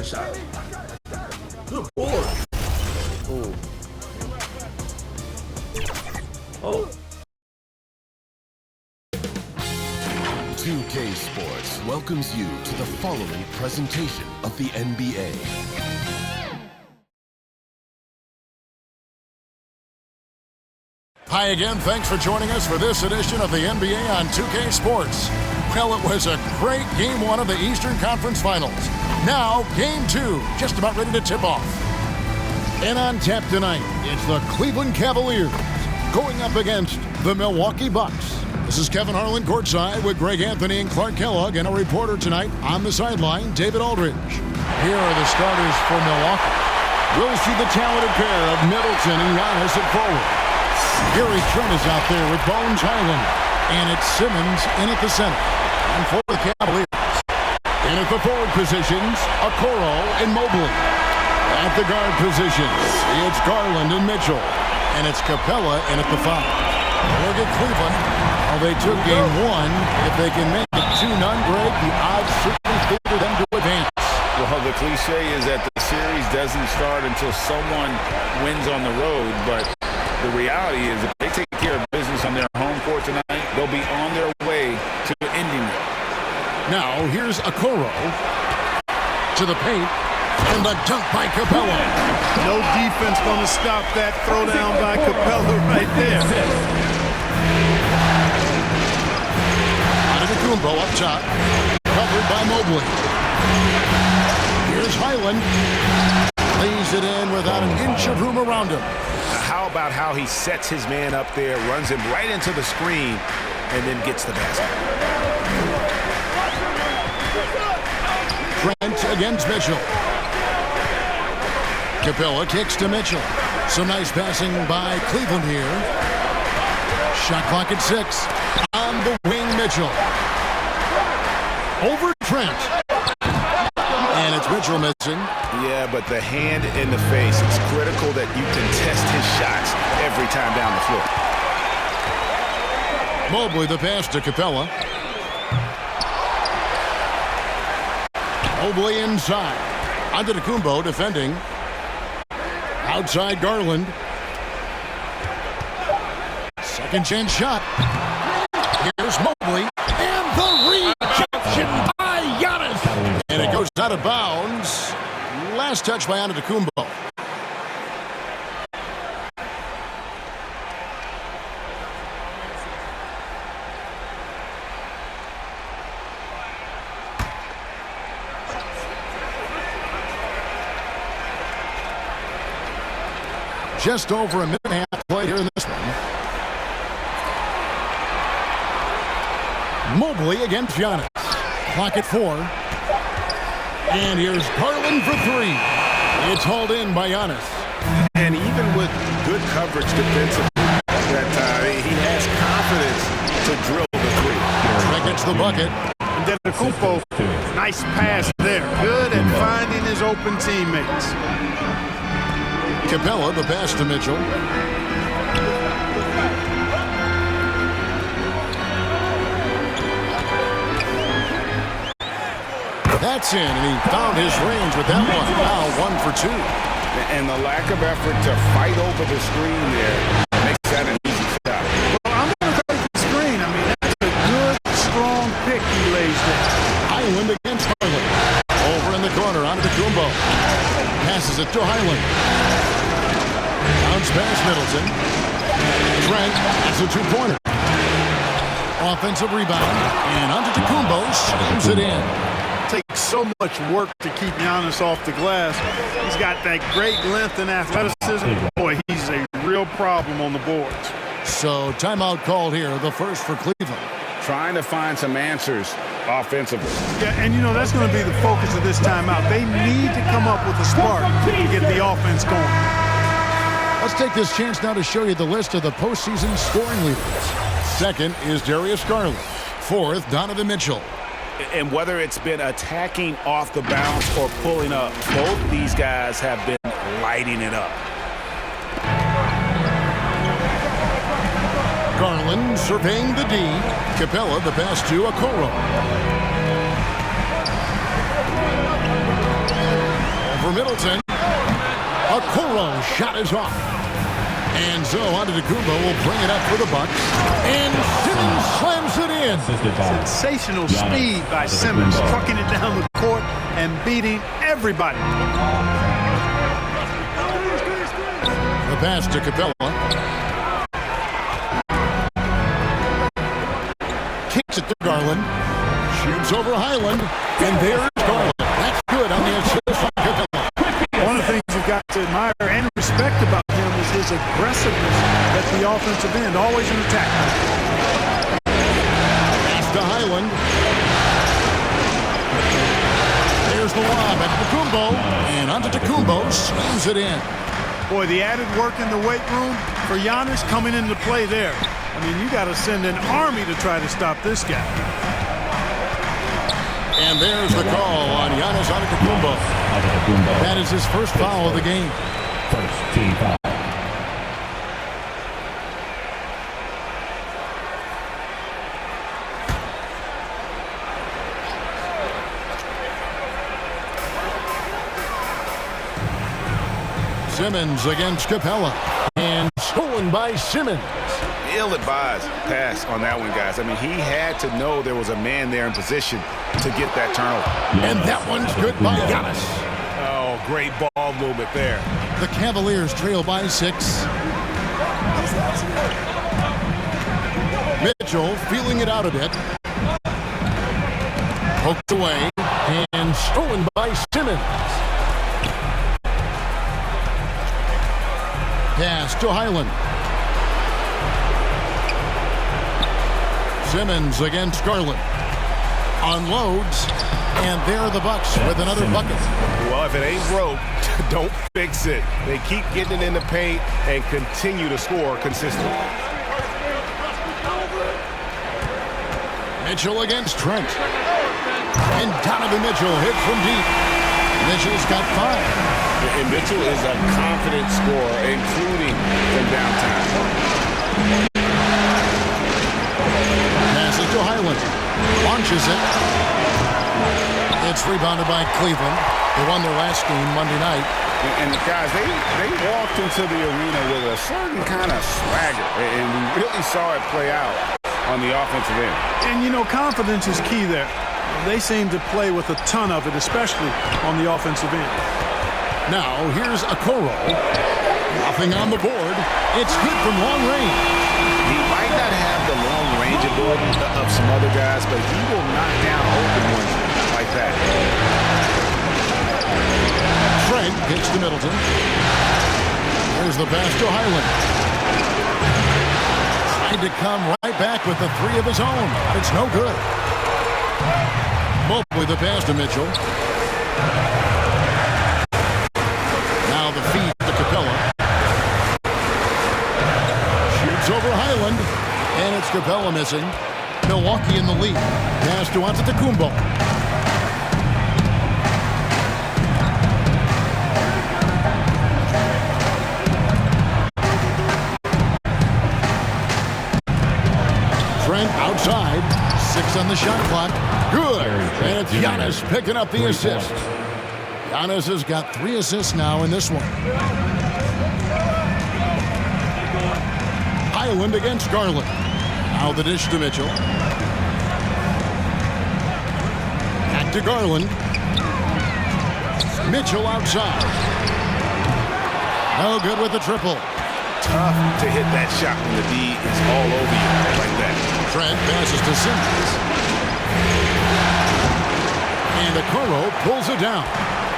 the shot. Good board. Oh. Oh. 2K Sports welcomes you to the following presentation of the NBA. Hi again, thanks for joining us for this edition of the NBA on 2K Sports. Well, it was a great Game 1 of the Eastern Conference Finals. Now, Game 2, just about ready to tip off. And on tap tonight, it's the Cleveland Cavaliers going up against the Milwaukee Bucks. This is Kevin Harlan courtside with Greg Anthony and Clark Kellogg, and a reporter tonight on the sideline, David Aldridge. Here are the starters for Milwaukee. We'll see the talented pair of Middleton and Giannis at forward. Gary Trent is out there with Bones Highland, and it's Simmons in at the center. And for the Cavaliers, in at the forward positions, Okoro and Mobley. At the guard positions, it's Garland and Mitchell, and it's Capella in at the 5. Look at Cleveland. Well, they took Game 1. If they can make it 2-0, Greg, the odds certainly favor them to advance. Well, the cliche is that the series doesn't start until someone wins on the road, but the reality is if they take care of business on their home court tonight, they'll be on their way to ending it. Now, here's Okoro to the paint, and the dunk by Capella. No defense going to stop that throwdown by Capella right there. Antetokounmpo up top, covered by Mobley. Here's Highland. Lays it in without an inch of room around him. How about how he sets his man up there, runs him right into the screen, and then gets the basket. Trent against Mitchell. Capella kicks to Mitchell. Some nice passing by Cleveland here. Shot clock at 6. On the wing, Mitchell. Over Trent. And it's Mitchell missing. Yeah, but the hand in the face, it's critical that you contest his shots every time down the floor. Mobley the pass to Capella. Mobley inside. Antetokounmpo defending. Outside Garland. Second chance shot. Here's Mobley. And the rejection by Giannis. And it goes out of bounds. Last touch by Antetokounmpo. Just over a minute and a half play here in this one. Mobley against Giannis. Clock at 4. And here's Garland for 3. It's hauled in by Giannis. And even with good coverage defensively that time, he has confidence to drill the 3. That gets the bucket. And then Antetokounmpo, nice pass there. Good at finding his open teammates. Capella, the pass to Mitchell. That's in, and he found his range with that one. Now 1 for 2. And the lack of effort to fight over the screen there makes that an easy shot. Well, I'm going to go to the screen. I mean, that's a good, strong pick he lays there. Highland against Garland. Over in the corner, Antetokounmpo. Passes it to Highland. Bounce pass Middleton. Trent, that's a 2-pointer. Offensive rebound, and Antetokounmpo slams it in. Takes so much work to keep Giannis off the glass. He's got that great length and athleticism. Boy, he's a real problem on the boards. So timeout called here, the first for Cleveland. Trying to find some answers offensively. Yeah, and you know, that's going to be the focus of this timeout. They need to come up with a spark to get the offense going. Let's take this chance now to show you the list of the postseason scoring leaders. Second is Darius Garland. Fourth, Donovan Mitchell. And whether it's been attacking off the bounce or pulling up, both these guys have been lighting it up. Garland surveying the D. Capella the pass to Okoro. for Middleton. Okoro shot is off. And so Antetokounmpo will bring it up for the Bucks. And Simmons slams it in. Sensational speed by Simmons, trucking it down the court and beating everybody. The pass to Capella. Kicks it to Garland. Shoots over Highland. And there's Garland. That's good on the assist from Capella. One of the things you've got to admire and respect about him is his aggressiveness at the offensive end, always in attack. Pass to Highland. There's the lob at Antetokounmpo. And Antetokounmpo slams it in. Boy, the added work in the weight room for Giannis coming into play there. I mean, you got to send an army to try to stop this guy. And there's the call on Giannis Antetokounmpo. That is his first foul of the game. First team foul. Simmons against Capella. And stolen by Simmons. Ill-advised pass on that one, guys. I mean, he had to know there was a man there in position to get that turnover. And that one's good by Giannis. Oh, great ball movement there. The Cavaliers trail by 6. Mitchell feeling it out a bit. Poked away and stolen by Simmons. Pass to Highland. Simmons against Garland. Unloads. And there are the Bucks with another bucket. Well, if it ain't broke, don't fix it. They keep getting it in the paint and continue to score consistently. Mitchell against Trent. And Donovan Mitchell hit from deep. Mitchell's got 5. And Mitchell is a confident scorer, including from downtown. Passes to Highland. Launches it. It's rebounded by Cleveland. They won their last game Monday night. And guys, they walked into the arena with a certain kind of swagger, and we really saw it play out on the offensive end. And, you know, confidence is key there. They seem to play with a ton of it, especially on the offensive end. Now, here's Okoro. Nothing on the board. It's good from long range. He might not have the long range ability of some other guys, but he will knock down open ones like that. Trent gets to Middleton. There's the pass to Highland. Tried to come right back with the 3 of his own, but it's no good. Mobley the pass to Mitchell. Now the feed to Capella. Shoots over Highland. And it's Capella missing. Milwaukee in the lead. Pass to Antetokounmpo. Trent outside. 6 on the shot clock. Good. And it's Giannis picking up the assist. Giannis has got 3 assists now in this one. Highland against Garland. Now the dish to Mitchell. Back to Garland. Mitchell outside. No good with the triple. Tough to hit that shot when the D is all over you like that. Trent passes to Simmons. And Okoro pulls it down.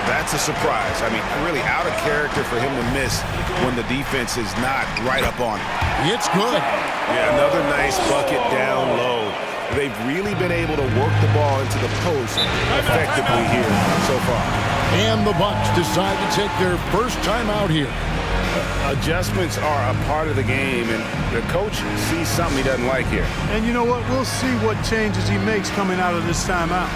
That's a surprise. I mean, really out of character for him to miss when the defense is not right up on him. It's good. Yeah, another nice bucket down low. They've really been able to work the ball into the post effectively here so far. And the Bucks decide to take their first time out here. Adjustments are a part of the game, and the coach sees something he doesn't like here. And you know what? We'll see what changes he makes coming out of this timeout.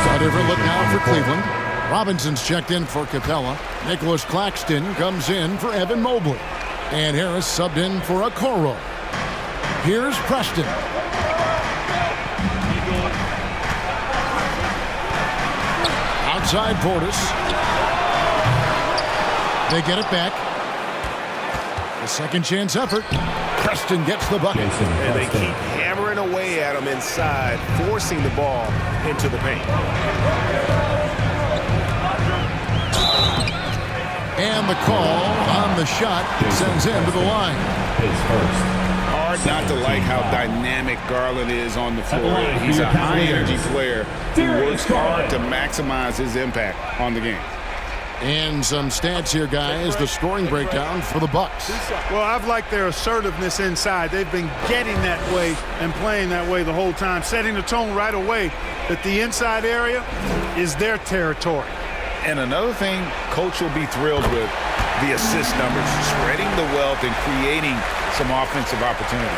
So a different look now for Cleveland. Robinson's checked in for Capella. Nicholas Claxton comes in for Evan Mobley. And Harris subbed in for Okoro. Here's Preston. Outside Portis. They get it back. A second chance effort. Preston gets the bucket. And they keep hammering away at him inside, forcing the ball into the paint. And the call on the shot sends him to the line. Hard not to like how dynamic Garland is on the floor. He's a high-energy player who works hard to maximize his impact on the game. And some stats here, guys. The scoring breakdown for the Bucks. Well, I've liked their assertiveness inside. They've been getting that way and playing that way the whole time, setting the tone right away that the inside area is their territory. And another thing Coach will be thrilled with, the assist numbers, spreading the wealth and creating some offensive opportunities.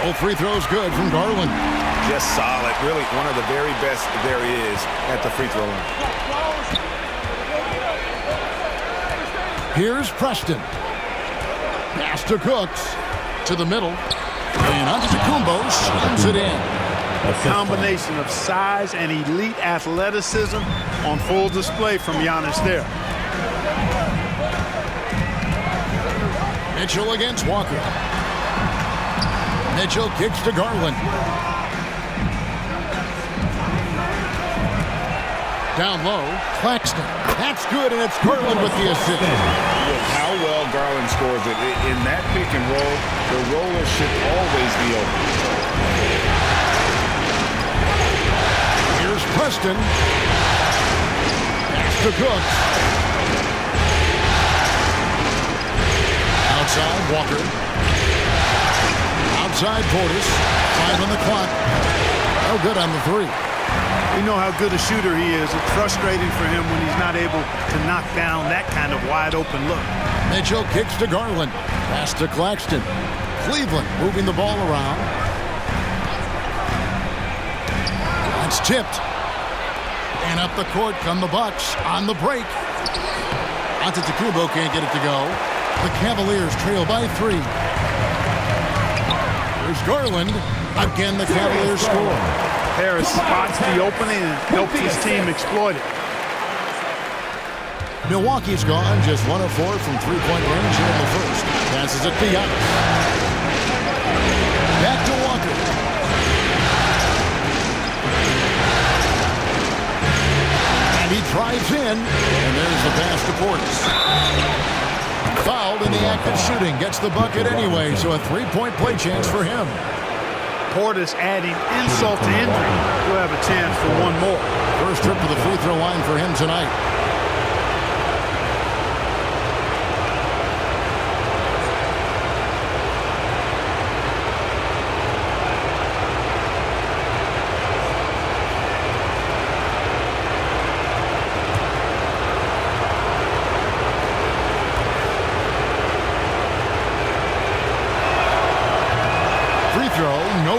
Both free throws good from Garland. Just solid. Really one of the very best there is at the free throw line. Here's Preston. Pass to Cooks. To the middle. And Antetokounmpo slams it in. A combination of size and elite athleticism on full display from Giannis there. Mitchell against Walker. Mitchell kicks to Garland. Down low, Claxton. That's good, and it's Garland with the assist. With how well Garland scores it, in that pick and roll, the roller should always be open. Here's Preston. Pass to Cooks. Outside, Walker. Outside Portis. 5 on the clock. Oh, good on the three. We know how good a shooter he is. It's frustrating for him when he's not able to knock down that kind of wide open look. Mitchell kicks to Garland. Pass to Claxton. Cleveland moving the ball around. It's tipped. And up the court come the Bucks on the break. Antetokounmpo can't get it to go. The Cavaliers trail by 3. There's Garland. Again, the Cavaliers score. Harris spots the opening and helps his team exploit it. Milwaukee's gone just 1 of 4 from three-point range here in the first. Passes it to Giannis. Back to Walker. And he drives in. And there's the pass to Portis. Fouled in the act of shooting. Gets the bucket anyway, so a three-point play chance for him. Portis adding insult to injury. We'll have a chance for one more. First trip to the free throw line for him tonight.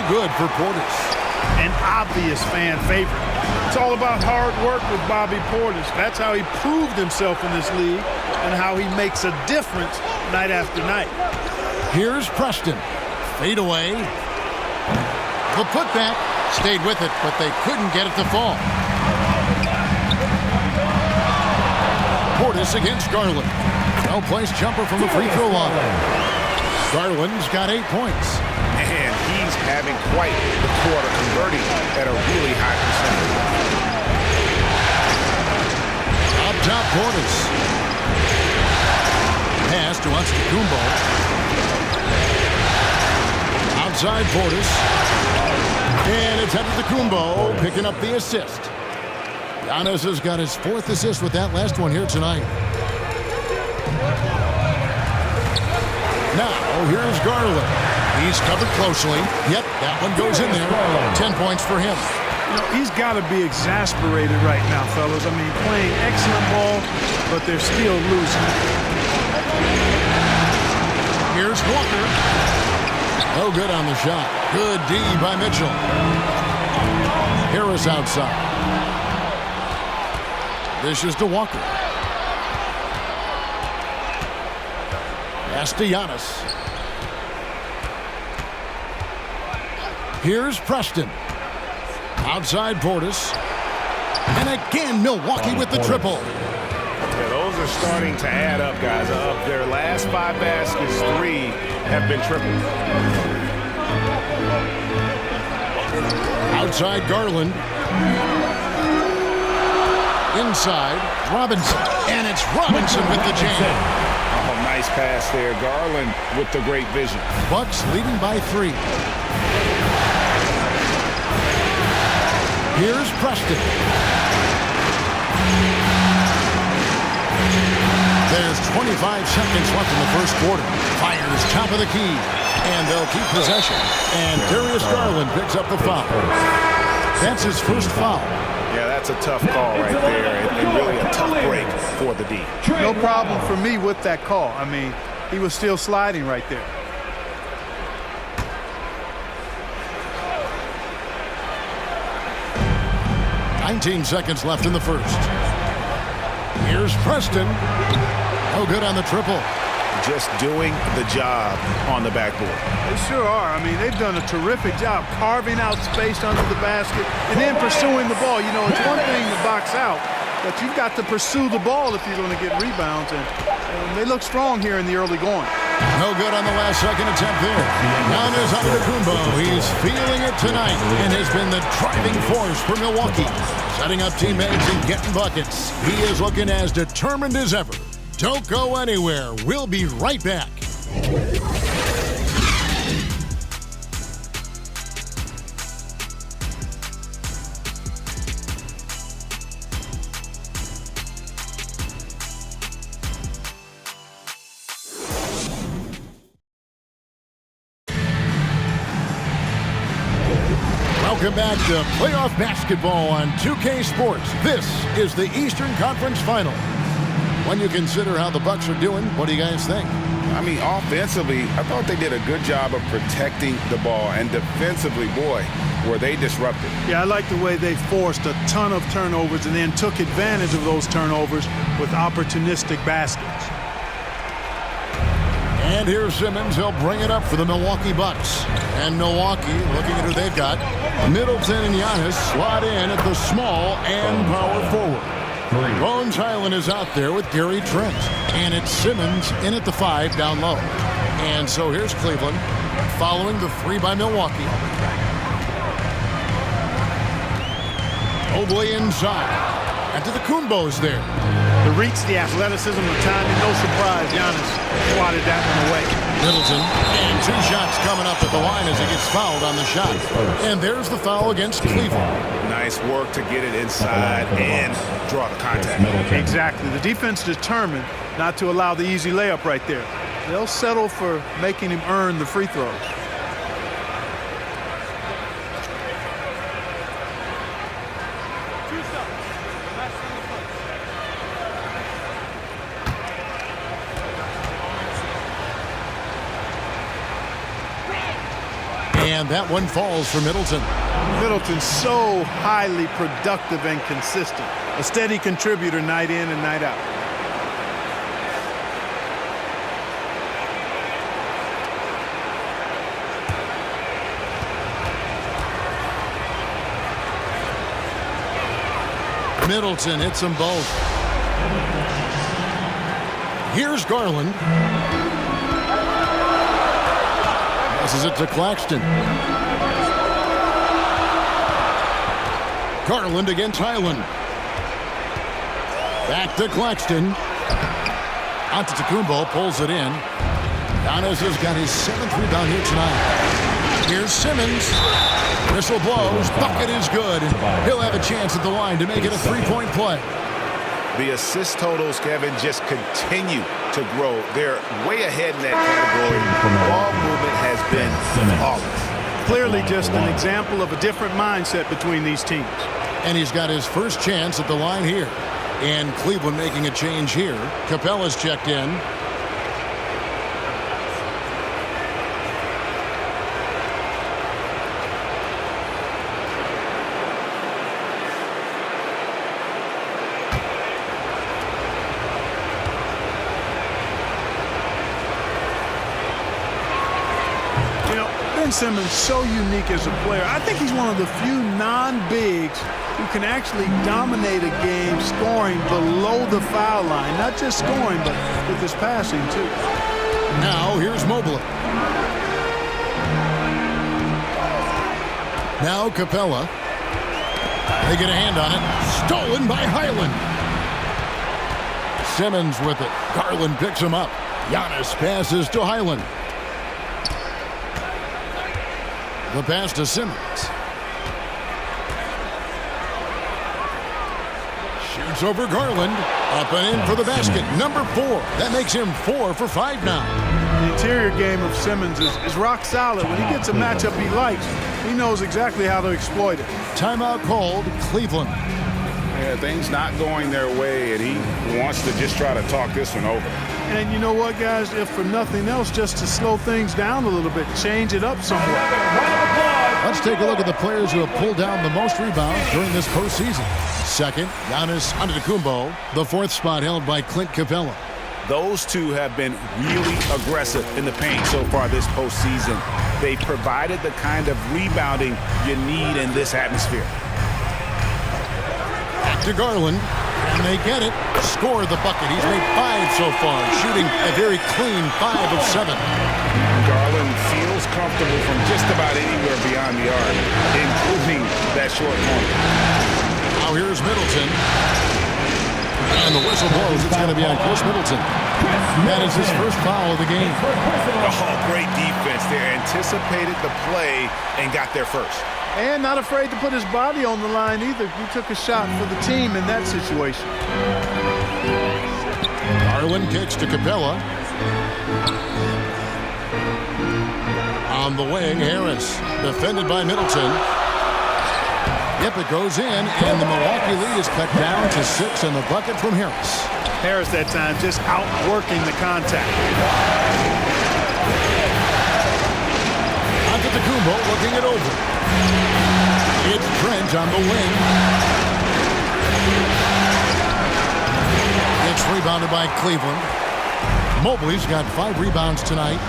Good for Portis. An obvious fan favorite. It's all about hard work with Bobby Portis. That's how he proved himself in this league and how he makes a difference night after night. Here's Preston. Fade away. The putback. Stayed with it, but they couldn't get it to fall. Portis against Garland. Well-placed jumper from the free throw line. Garland's got 8 points. And he's having quite the quarter, converting at a really high percentage. Up top, Portis. Pass to Antetokounmpo. Outside Portis. And it's Antetokounmpo picking up the assist. Giannis has got his 4th assist with that last one here tonight. Now, here's Garland. He's covered closely. Yep, that one goes in there. 10 points for him. You know, he's got to be exasperated right now, fellas. I mean, playing excellent ball, but they're still losing. Here's Walker. No good on the shot. Good D by Mitchell. Harris outside. Dishes to Walker. Castellanos. Here's Preston. Outside Portis. And again, Milwaukee with the triple. Yeah, those are starting to add up, guys. Of their last 5 baskets, 3 have been triples. Outside Garland. Inside Robinson. And it's Robinson with the jam. Oh, nice pass there. Garland with the great vision. Bucks leading by 3. Here's Preston. There's 25 seconds left in the first quarter. Fires top of the key. And they'll keep possession. And Darius Garland picks up the foul. That's his first foul. Yeah, that's a tough call right there. And really a tough break for the D. No problem for me with that call. I mean, he was still sliding right there. $19 seconds left in the first. Here's Preston. No good on the triple. Just doing the job on the backboard. They sure are. I mean, they've done a terrific job carving out space under the basket and then pursuing the ball. You know, it's one thing to box out, but you've got to pursue the ball if you're going to get rebounds. And they look strong here in the early going. No good on the last second attempt there. Giannis Antetokounmpo. He's feeling it tonight and has been the driving force for Milwaukee. Setting up teammates and getting buckets. He is looking as determined as ever. Don't go anywhere. We'll be right back. Welcome back to playoff basketball on 2K Sports. This is the Eastern Conference Final. When you consider how the Bucks are doing, what do you guys think? I mean, offensively, I thought they did a good job of protecting the ball. And defensively, boy, were they disruptive. Yeah, I like the way they forced a ton of turnovers and then took advantage of those turnovers with opportunistic baskets. And here's Simmons. He'll bring it up for the Milwaukee Bucks. And Milwaukee, looking at who they've got, Middleton and Giannis slot in at the small and power forward. Bones Highland is out there with Gary Trent. And it's Simmons in at the 5 down low. And so here's Cleveland following the 3 by Milwaukee. Mobley inside. Antetokounmpo's there. The reach, the athleticism, the timing, no surprise. Giannis swatted that one away. Middleton, and 2 shots coming up at the line as he gets fouled on the shot. And there's the foul against Cleveland. Nice work to get it inside and draw the contact. Exactly. The defense determined not to allow the easy layup right there. They'll settle for making him earn the free throws. And that one falls for Middleton. Middleton's so highly productive and consistent. A steady contributor night in and night out. Middleton hits them both. Here's Garland. Passes it to Claxton. Garland against Highland. Back to Claxton. Antetokounmpo pulls it in. Giannis has got his 7th rebound here tonight. Here's Simmons. Whistle blows. Bucket is good. He'll have a chance at the line to make it a 3-point play. The assist totals, Kevin, just continue to grow. They're way ahead in that category. Ball movement has been flawless. Clearly just an example of a different mindset between these teams. And he's got his first chance at the line here. And Cleveland making a change here. Capella's checked in. Simmons so unique as a player. I think he's one of the few non-bigs who can actually dominate a game scoring below the foul line. Not just scoring, but with his passing, too. Now, here's Mobley. Now, Capella. They get a hand on it. Stolen by Highland. Simmons with it. Garland picks him up. Giannis passes to Highland. The pass to Simmons. Shoots over Garland. Up and in for the basket. Number 4. That makes him 4 for 5 now. The interior game of Simmons is rock solid. When he gets a matchup he likes, he knows exactly how to exploit it. Timeout called, Cleveland. Yeah, things not going their way, and he wants to just try to talk this one over. And you know what, guys? If for nothing else, just to slow things down a little bit, change it up somewhat. Let's take a look at the players who have pulled down the most rebounds during this postseason. Second, Giannis Antetokounmpo. The 4th spot held by Clint Capella. Those two have been really aggressive in the paint so far this postseason. They've provided the kind of rebounding you need in this atmosphere. Back to Garland, and they get it. Score the bucket. He's made 5 so far, shooting a very clean 5 of 7. Garland feels comfortable from just about anywhere beyond the arc, including that short corner. Now here's Middleton. And the whistle blows. It's going to be on Chris Middleton. That is his first foul of the game. Oh, great defense there. Anticipated the play and got there first. And not afraid to put his body on the line either. He took a shot for the team in that situation. Garland kicks to Capella. On the wing, Harris. Defended by Middleton. Yep, it goes in, and the Milwaukee lead is cut down to 6 and the bucket from Harris. Harris that time just outworking the contact. Antetokounmpo looking it over. It's Trent on the wing. It's rebounded by Cleveland. Mobley's got 5 rebounds tonight.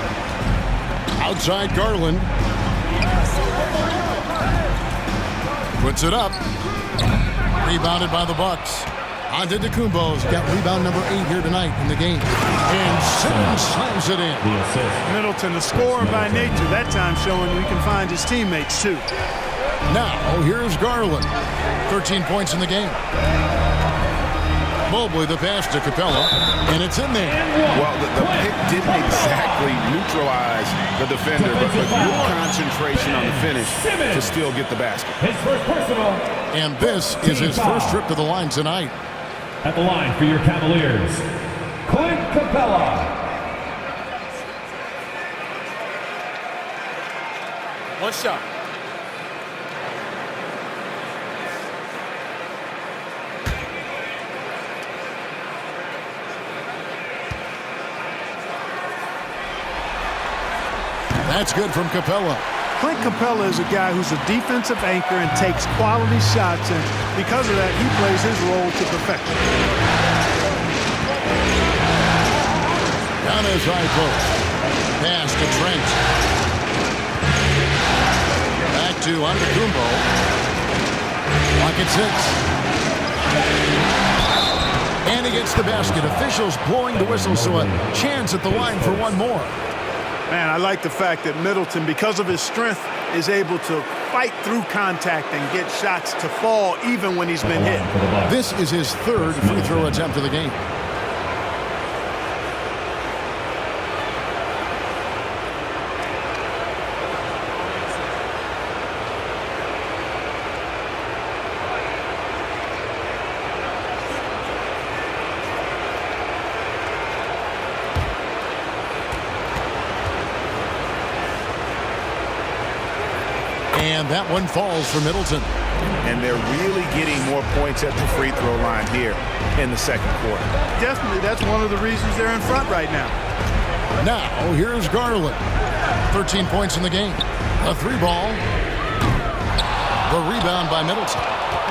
Outside Garland. Puts it up. Rebounded by the Bucks. Antetokounmpo's got rebound number 8 here tonight in the game. And Simmons slams it in. Middleton, a scorer by nature, that time showing he can find his teammates too. Now, here's Garland. 13 points in the game. Mobley, the pass to Capella, and it's in there. Well, the pick didn't exactly neutralize the defender, but good concentration on the finish to still get the basket. His first personal. And this is his first trip to the line tonight. At the line for your Cavaliers, Clint Capella. One shot. That's good from Capella. Clint Capella is a guy who's a defensive anchor and takes quality shots, and because of that, he plays his role to perfection. Down his high post. Pass to Trent. Back to Antetokounmpo. Clock at 6. And he gets the basket. Officials blowing the whistle, so a chance at the line for one more. Man, I like the fact that Middleton, because of his strength, is able to fight through contact and get shots to fall even when he's been hit. This is his 3rd free throw attempt of the game. And that one falls for Middleton. And they're really getting more points at the free throw line here in the second quarter. Definitely, that's one of the reasons they're in front right now. Now, here's Garland. 13 points in the game. A 3-ball. The rebound by Middleton.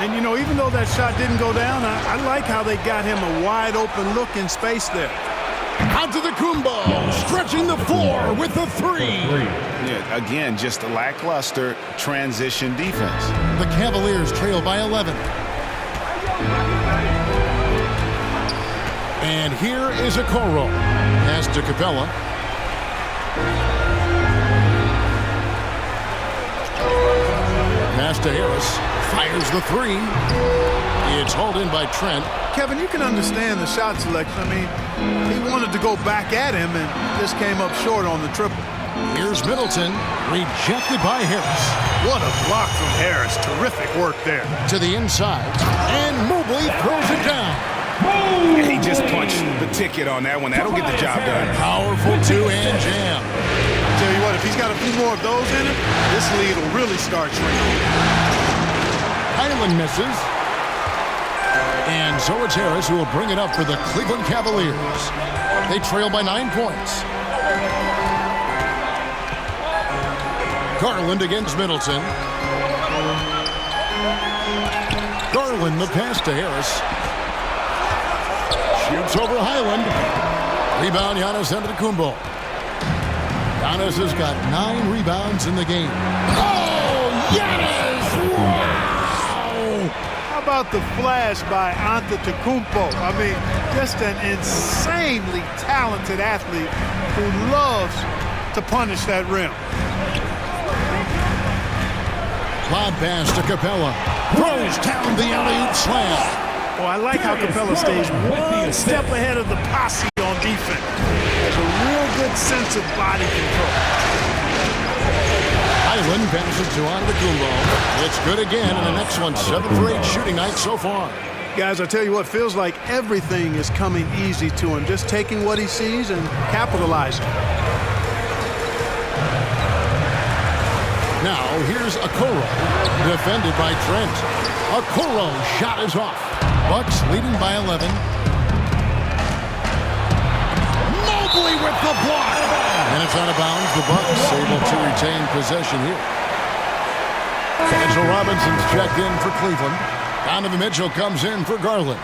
And, you know, even though that shot didn't go down, I like how they got him a wide-open look in space there. Antetokounmpo stretching the floor with the three. Yeah, again, just a lackluster transition defense. The Cavaliers trail by 11. And here is Okoro. Pass to Capella. Pass to Harris. Fires the three. It's hauled in by Trent. Kevin, you can understand the shot selection. I mean, he wanted to go back at him and just came up short on the triple. Here's Middleton, rejected by Harris. What a block from Harris. Terrific work there. To the inside, and Mobley throws it down. He just punched the ticket on that one. That'll get the job done. Powerful two-hand jam. Tell you what, if he's got a few more of those in him, this lead will really start shrinking. Highland misses. And so it's Harris who will bring it up for the Cleveland Cavaliers. They trail by 9 points. Garland against Middleton. Garland the pass to Harris. Shoots over Highland. Rebound Giannis Antetokounmpo. Giannis has got 9 rebounds in the game. Oh, Giannis! Wow! How about the flash by Antetokounmpo? I mean, just an insanely talented athlete who loves to punish that rim. Lob pass to Capella. Throws down the alley-oop slam. Oh, I like how Capella stays one step ahead of the posse on defense. Has a real good sense of body control. Highland passes to Antetokounmpo. It's good again, and the next one 7 for 8 shooting night so far. Guys, I tell you what, feels like everything is coming easy to him. Just taking what he sees and capitalizing. Now, here's Okoro, defended by Trent. Okoro shot is off. Bucks leading by 11. Mobley with the block. And it's out of bounds. The Bucks able to retain possession here. Angel Robinson's checked in for Cleveland. Donovan Mitchell comes in for Garland.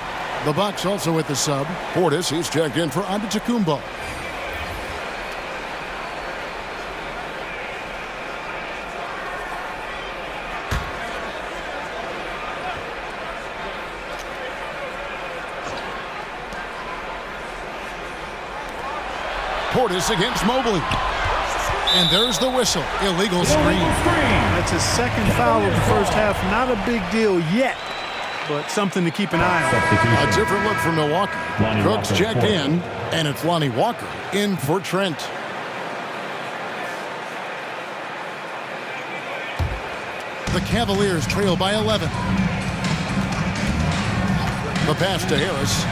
The Bucks also with the sub. Portis, he's checked in for Antetokounmpo. Portis against Mobley. And there's the whistle. Illegal screen. That's his second foul of the first half. Not a big deal yet, but something to keep an eye on. A different look for Milwaukee. Crooks checked in, and it's Lonnie Walker in for Trent. The Cavaliers trail by 11. The pass to Harris.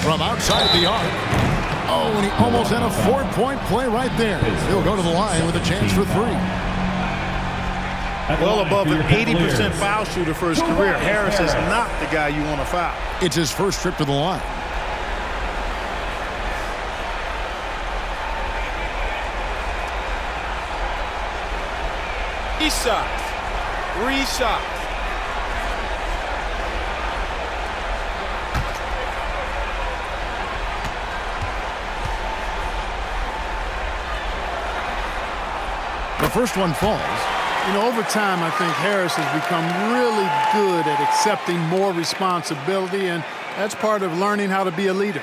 From outside the arc. Oh, and he almost had a 4-point play right there. He'll go to the line with a chance for 3. Well above an 80% foul shooter for his career. Harris is not the guy you want to foul. It's his first trip to the line. Shots. 3 shots. The first one falls. You know, over time, I think Harris has become really good at accepting more responsibility, and that's part of learning how to be a leader.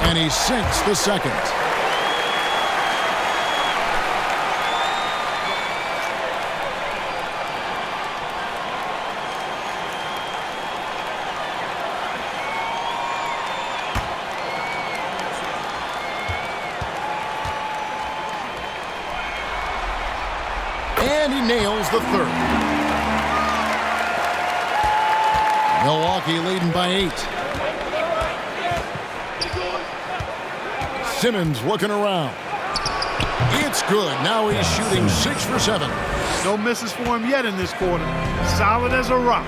And he sinks the second. And he nails the third. Milwaukee leading by 8. Simmons looking around. It's good. Now he's shooting 6 for 7. No misses for him yet in this quarter. Solid as a rock.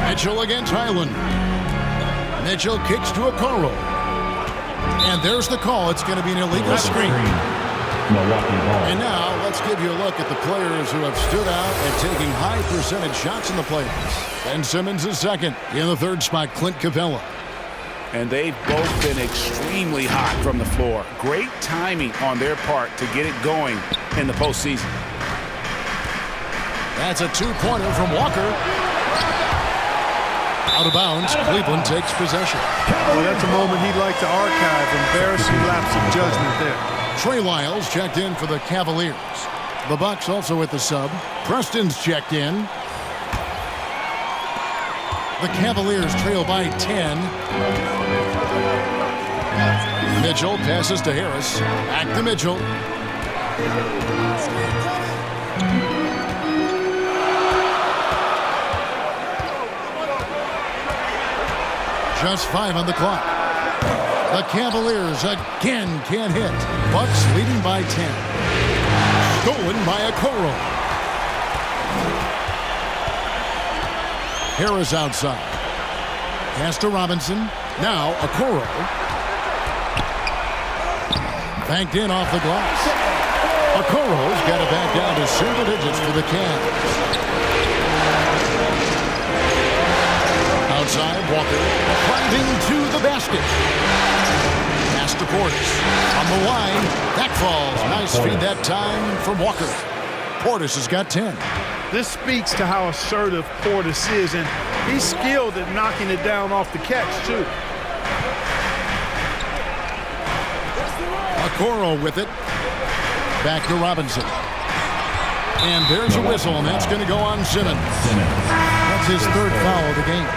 Mitchell against Highland. Mitchell kicks to Okoro. And there's the call. It's going to be an illegal screen. Milwaukee ball. And now let's give you a look at the players who have stood out and taking high percentage shots in the playoffs. Ben Simmons is second. In the third spot, Clint Capella. And they've both been extremely hot from the floor. Great timing on their part to get it going in the postseason. That's a two-pointer from Walker. Out of bounds, Cleveland takes possession. Well, that's a moment he'd like to archive. Embarrassing lapse of judgment there. Trey Lyles checked in for the Cavaliers. The Bucks also at the sub. Preston's checked in. The Cavaliers trail by 10. Mitchell passes to Harris. Back to Mitchell. Just 5 on the clock. The Cavaliers again can't hit. Bucks leading by 10. Stolen by Okoro. Harris outside. Pass to Robinson. Now Okoro. Banked in off the glass. Okoro's got it back down to single digits for the Cavs. Outside, Walker driving to the basket. Pass to Portis. On the line, that falls. Nice feed that time from Walker. Portis has got 10. This speaks to how assertive Portis is, and he's skilled at knocking it down off the catch, too. Okoro with it. Back to Robinson. And there's a whistle, and that's going to go on Simmons. That's his third foul of the game.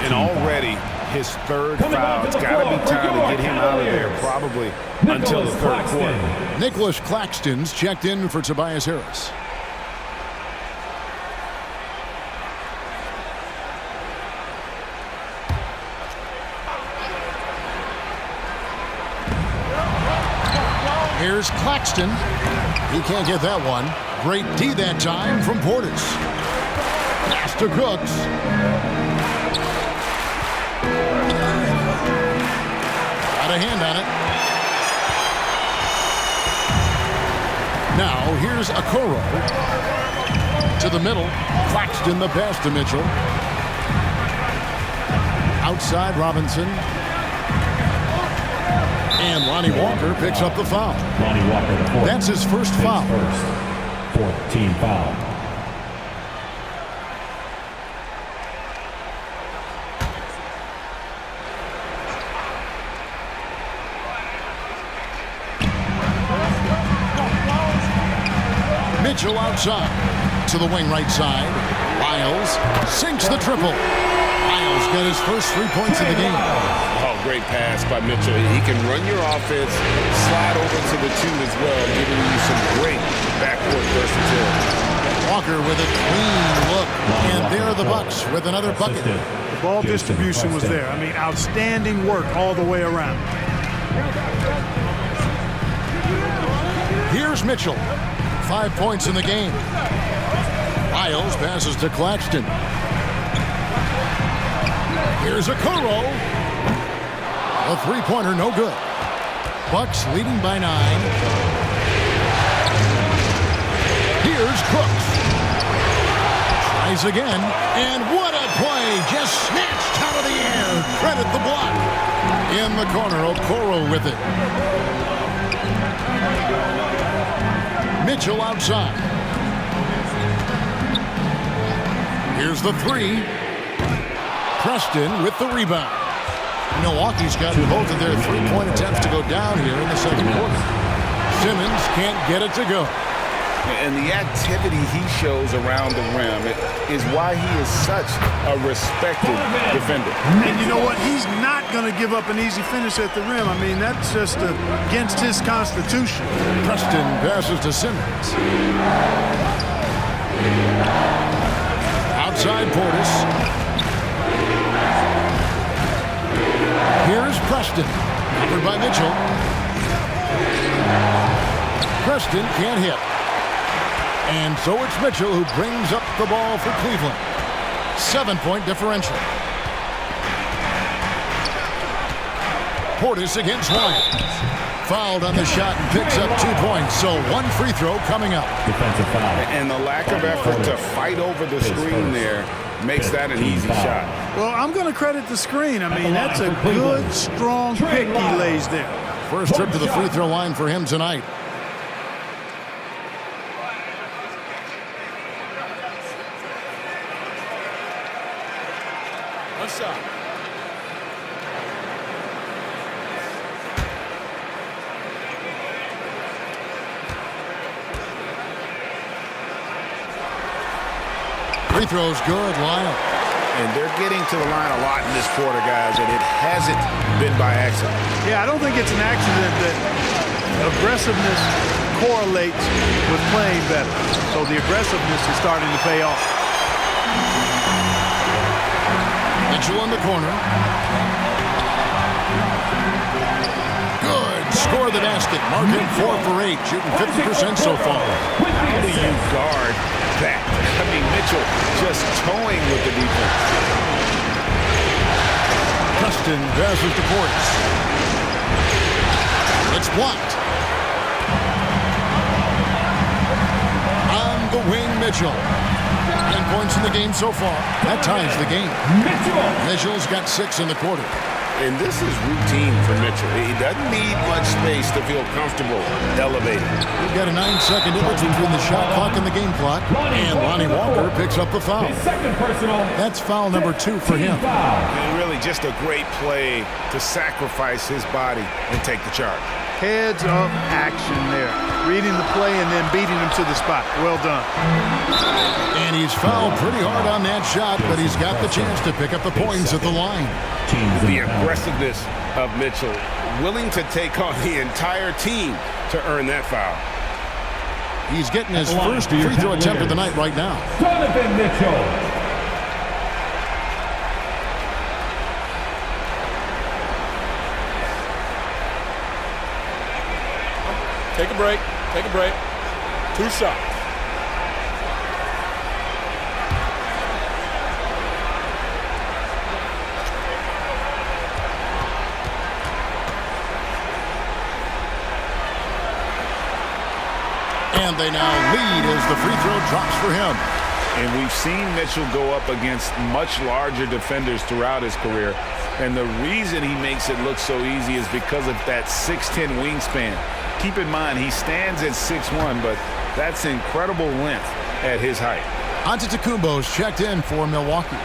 And already his third foul. It's got to be time to get him out of there, probably until the third quarter. Nicholas Claxton's checked in for Tobias Harris. Here's Claxton. He can't get that one. Great D that time from Portis. Pass to Cooks. Got a hand on it. Now here's Okoro. To the middle. Claxton the pass to Mitchell. Outside Robinson. And Lonnie Walker picks up the foul. Lonnie Walker, the fourth. That's his first foul. Fourth team foul. Mitchell outside. To the wing right side. Lyles sinks the triple. Lyles got his first 3 points of the game. Oh, great pass by Mitchell. He can run your offense, slide over to the 2 as well, giving you some great backcourt versatility. Walker with a clean look. And there are the Bucks with another bucket. The ball distribution was there. I mean, outstanding work all the way around. Here's Mitchell. 5 points in the game. Lyles passes to Claxton. Here's Okoro. A three-pointer, no good. Bucks leading by 9. Here's Cooks. Tries again. And what a play. Just snatched out of the air. Credit the block. In the corner, Okoro with it. Mitchell outside. Here's the 3. Preston with the rebound. Milwaukee's got both of their 3-point attempts to go down here in the second quarter. Simmons can't get it to go. And the activity he shows around the rim is why he is such a respected defender. And you know what? He's not going to give up an easy finish at the rim. I mean, that's just against his constitution. Preston passes to Simmons. Outside Portis. Here's Preston. Covered by Mitchell. Preston can't hit. And so it's Mitchell who brings up the ball for Cleveland. 7-point differential. Portis against Wyatt. Fouled on the shot and picks up 2 points. So 1 free throw coming up. Defensive foul. And the lack of effort to fight over the screen there makes that an easy shot. Well, I'm going to credit the screen. I mean, that's a good, strong pick he lays there. First trip to the free throw line for him tonight. One shot. Free throw's good, Lyle. And they're getting to the line a lot in this quarter, guys, and it hasn't been by accident. Yeah, I don't think it's an accident that aggressiveness correlates with playing better. So the aggressiveness is starting to pay off. Mitchell in the corner. Good. Score the basket. Marking 4 for 8. Shooting 50% so far. How do you guard that? I mean, Mitchell just towing with the defense. Preston passes to Portis. It's blocked. On the wing, Mitchell. 10 points in the game so far. That ties the game. Mitchell's got 6 in the quarter. And this is routine for Mitchell. He doesn't need much space to feel comfortable elevating. We've got a 9-second difference between the shot clock and the game clock. And Lonnie Walker picks up the foul. Second personal. That's foul number 2 for him. And really just a great play to sacrifice his body and take the charge. Heads-up action there. Reading the play and then beating him to the spot. Well done. And he's fouled pretty hard on that shot, but he's got the chance to pick up the points at the line. The aggressiveness of Mitchell, willing to take on the entire team to earn that foul. He's getting his first free throw attempt of the night right now. Donovan Mitchell. Take a break. Take a break. 2 shots. And they now lead as the free throw drops for him. And we've seen Mitchell go up against much larger defenders throughout his career. And the reason he makes it look so easy is because of that 6'10" wingspan. Keep in mind, he stands at 6'1", but that's incredible length at his height. Antetokounmpo's checked in for Milwaukee.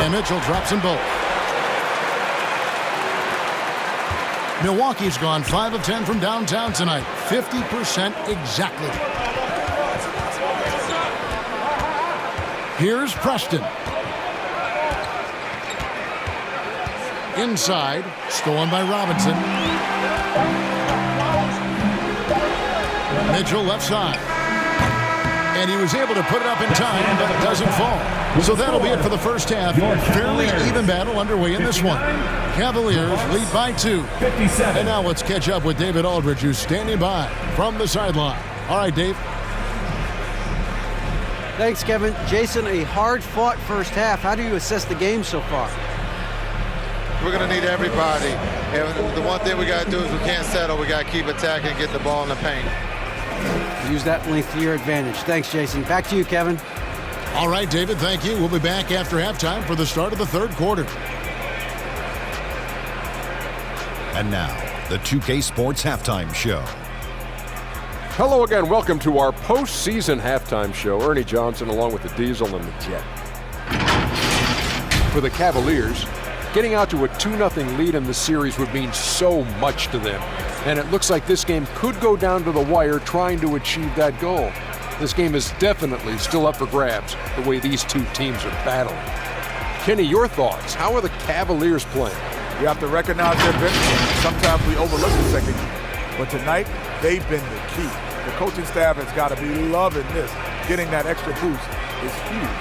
And Mitchell drops them both. Milwaukee's gone 5 of 10 from downtown tonight. 50% exactly. Here's Preston. Inside, stolen by Robinson. Mitchell left side. And he was able to put it up in time, but it doesn't fall. So that'll be it for the first half. Fairly even battle underway in this one. Cavaliers lead by 2. 57. And now let's catch up with David Aldridge, who's standing by from the sideline. All right, Dave. Thanks, Kevin. Jason, a hard-fought first half. How do you assess the game so far? We're going to need everybody. And the one thing we got to do is we can't settle. We got to keep attacking and get the ball in the paint. Use that length to your advantage. Thanks, Jason. Back to you, Kevin. All right, David, thank you. We'll be back after halftime for the start of the third quarter. And now, the 2K Sports Halftime Show. Hello again. Welcome to our postseason halftime show. Ernie Johnson along with the Diesel and the Jet. For the Cavaliers, getting out to a 2-0 lead in the series would mean so much to them. And it looks like this game could go down to the wire trying to achieve that goal. This game is definitely still up for grabs, the way these two teams are battling. Kenny, your thoughts? How are the Cavaliers playing? We have to recognize their benefits. Sometimes we overlook the second unit. But tonight, they've been the key. The coaching staff has got to be loving this. Getting that extra boost is huge.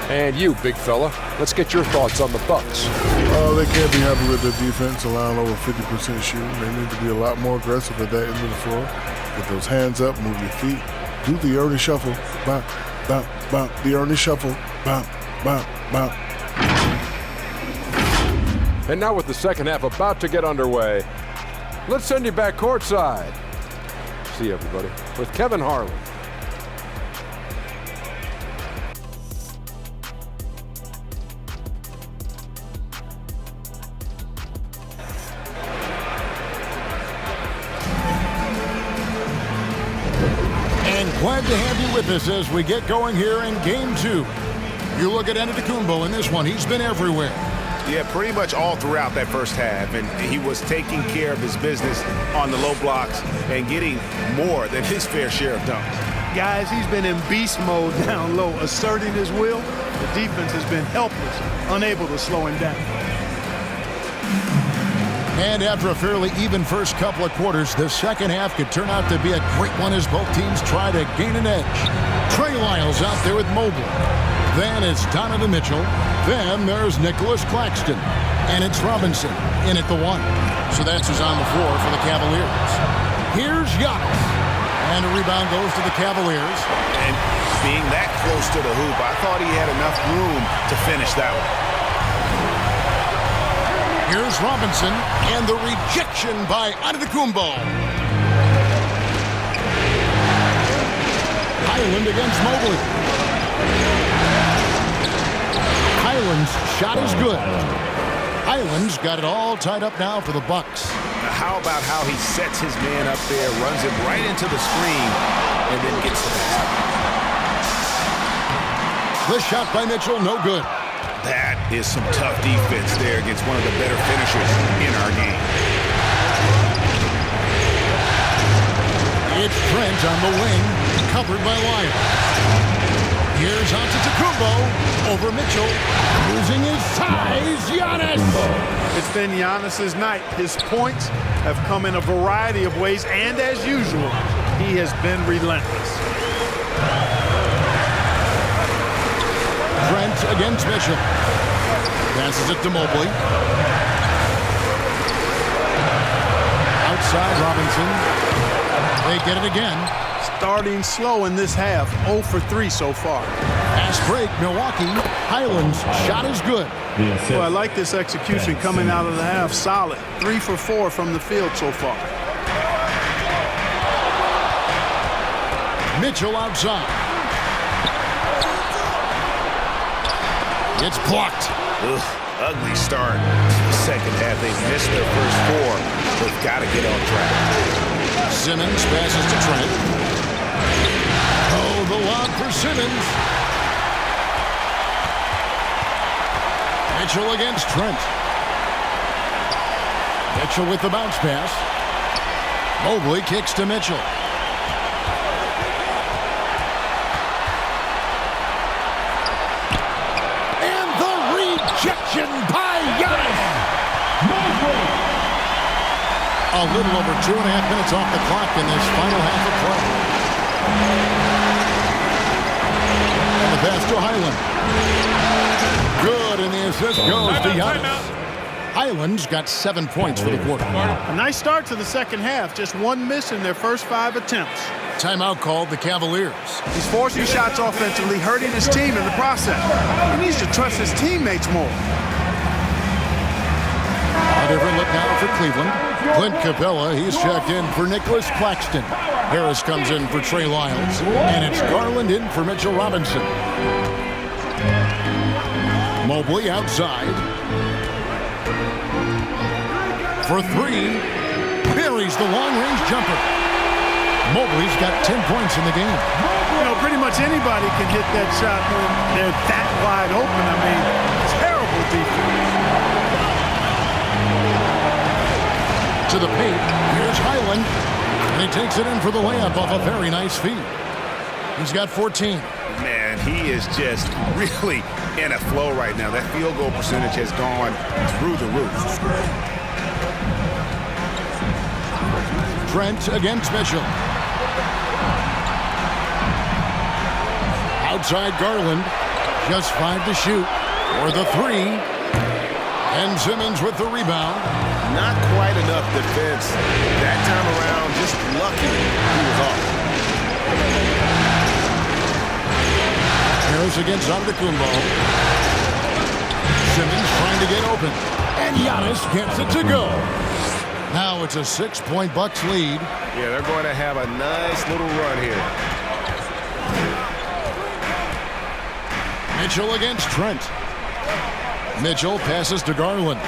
And you, big fella, let's get your thoughts on the Bucks. They can't be happy with their defense, allowing over 50% shooting. They need to be a lot more aggressive at that end of the floor. Get those hands up, move your feet, Do the Ernie Shuffle. Bop, bop, bop. The Ernie Shuffle. Bop, bop, bop. And now with the second half about to get underway, let's send you back courtside. See you, everybody, with Kevin Harlan. Glad to have you with us as we get going here in Game 2. You look at Antetokounmpo in this one. He's been everywhere. Yeah, pretty much all throughout that first half. And he was taking care of his business on the low blocks and getting more than his fair share of dunks. Guys, he's been in beast mode down low, asserting his will. The defense has been helpless, unable to slow him down. And after a fairly even first couple of quarters, the second half could turn out to be a great one as both teams try to gain an edge. Trey Lyles out there with Mobley. Then it's Donovan Mitchell. Then there's Nicholas Claxton. And it's Robinson in at the 1. So that's who's on the floor for the Cavaliers. Here's Giannis. And the rebound goes to the Cavaliers. And being that close to the hoop, I thought he had enough room to finish that one. Here's Robinson, and the rejection by Antetokounmpo. Highland against Mobley. Highland's shot is good. Highland's got it all tied up now for the Bucks. How about how he sets his man up there, runs him right into the screen, and then gets the basket. The shot by Mitchell, no good. That is some tough defense there against one of the better finishers in our game. It's Trent on the wing, covered by Lyles. Here's Antetokounmpo over Mitchell, losing his size, Giannis. It's been Giannis's night. His points have come in a variety of ways, and as usual, he has been relentless. Trent against Mitchell. Passes it to Mobley. Outside Robinson. They get it again. Starting slow in this half. 0 for 3 so far. Fast break, Milwaukee. Highland's shot is good. Well, I like this execution coming out of the half. Solid. 3 for 4 from the field so far. Mitchell outside. It's blocked. Ugh, ugly start. The second half, they've missed their first 4. They've got to get on track. Simmons passes to Trent. Oh, the lob for Simmons. Mitchell against Trent. Mitchell with the bounce pass. Mobley kicks to Mitchell. Rejection by Giannis. A little over 2.5 minutes off the clock in this final half of play. And the pass to Highland. Good, and the assist goes to Giannis. Highland's got 7 points for the quarter. A nice start to the second half. Just 1 miss in their first 5 attempts. Timeout called the Cavaliers. He's forcing shots offensively, hurting his team in the process. He needs to trust his teammates more. A different look now for Cleveland. Clint Capella, he's checked in for Nicholas Claxton. Harris comes in for Trey Lyles. And it's Garland in for Mitchell Robinson. Mobley outside. For 3. Buries the long-range jumper. Mobley's got 10 points in the game. You know, pretty much anybody can hit that shot when they're that wide open. I mean, terrible defense. To the paint, here's Highland. And he takes it in for the layup off a very nice feed. He's got 14. Man, he is just really in a flow right now. That field goal percentage has gone through the roof. Trent against Mitchell. Outside Garland, just 5 to shoot, or the 3. And Simmons with the rebound. Not quite enough defense that time around, just lucky he was off. Harris against Antetokounmpo. Simmons trying to get open. And Giannis gets it to go. Now it's a 6-point Bucks lead. Yeah, they're going to have a nice little run here. Mitchell against Trent. Mitchell passes to Garland.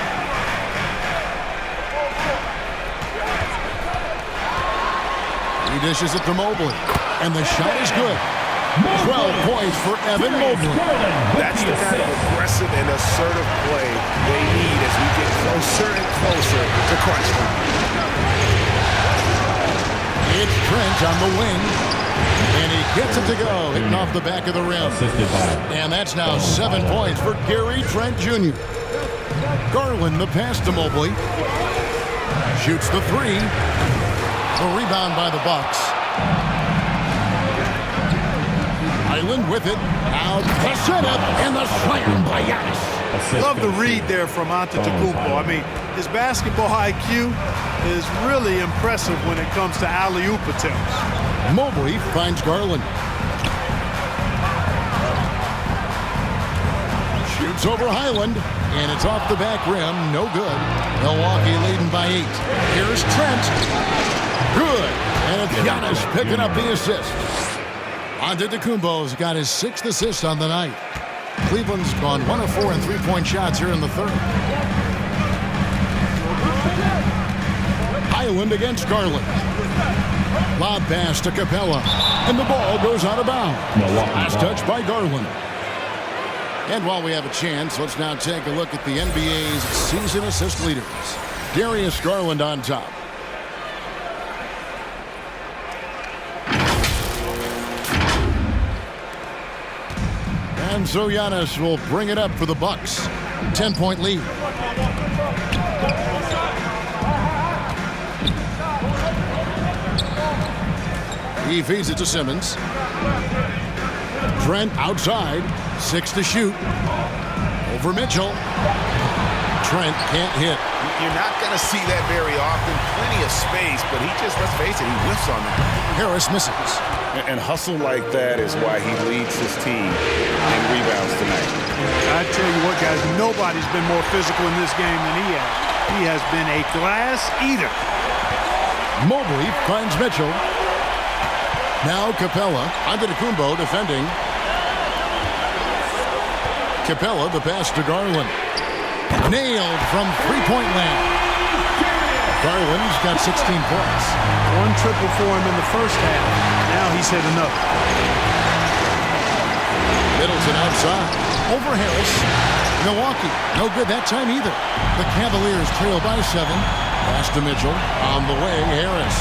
He dishes it to Mobley. And the shot is good. 12 points for Evan Mobley. That's the kind of aggressive and assertive play they need as we get closer and closer to crunch time. It's Trent on the wing. And he gets it to go, hitting off the back of the rim. And that's now 7 points for Gary Trent Jr. Garland the pass to Mobley. Shoots the three. The rebound by the Bucks. Island with it. Now the setup and the slam by Giannis. Love the read there from Antetokounmpo. I mean, his basketball IQ is really impressive when it comes to alley-oop attempts. Mobley finds Garland. Shoots over Highland, and it's off the back rim. No good. Milwaukee leading by 8. Here's Trent. Good. And it's Giannis picking up the assist. Antetokounmpo's got his 6th assist on the night. Cleveland's gone 1 of 4 in three-point shots here in the third. Highland against Garland. Lob pass to Capella. And the ball goes out of bounds. Last touch by Garland. And while we have a chance, let's now take a look at the NBA's season assist leaders. Darius Garland on top. And so Giannis will bring it up for the Bucks. 10-point lead. He feeds it to Simmons. Trent outside. 6 to shoot. Over Mitchell. Trent can't hit. You're not going to see that very often. Plenty of space, but he just, let's face it, he whiffs on that. Harris misses. And hustle like that is why he leads his team in rebounds tonight. I tell you what, guys, nobody's been more physical in this game than he has. He has been a glass eater. Mobley finds Mitchell. Now Capella. Antetokounmpo defending. Capella, the pass to Garland. Nailed from three-point land. Garland's got 16 points. 1 triple for him in the first half. Now he's hit another. Middleton outside. Over Harris. Milwaukee. No good that time either. The Cavaliers trail by 7. Pass to Mitchell. On the way, Harris.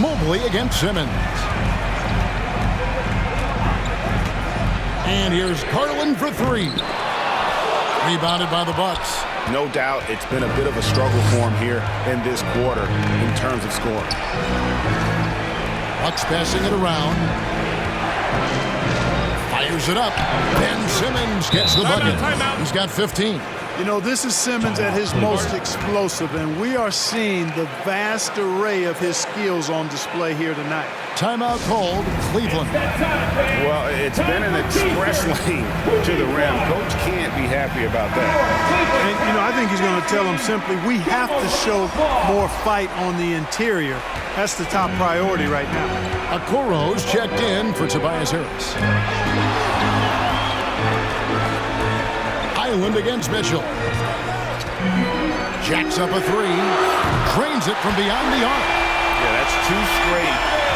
Mobley against Simmons. And here's Garland for 3. Rebounded by the Bucks. No doubt it's been a bit of a struggle for him here in this quarter in terms of scoring. Bucks passing it around. Fires it up. Ben Simmons gets the bucket. He's got 15. You know, this is Simmons at his most explosive, and we are seeing the vast array of his skills on display here tonight. Timeout called, Cleveland. Well, it's been an express lane to the rim. Coach can't be happy about that. And, you know, I think he's going to tell him simply, we have to show more fight on the interior. That's the top priority right now. Okoro's checked in for Tobias Harris. Island against Mitchell. Jacks up a 3. Drains it from beyond the arc. Yeah, that's 2 straight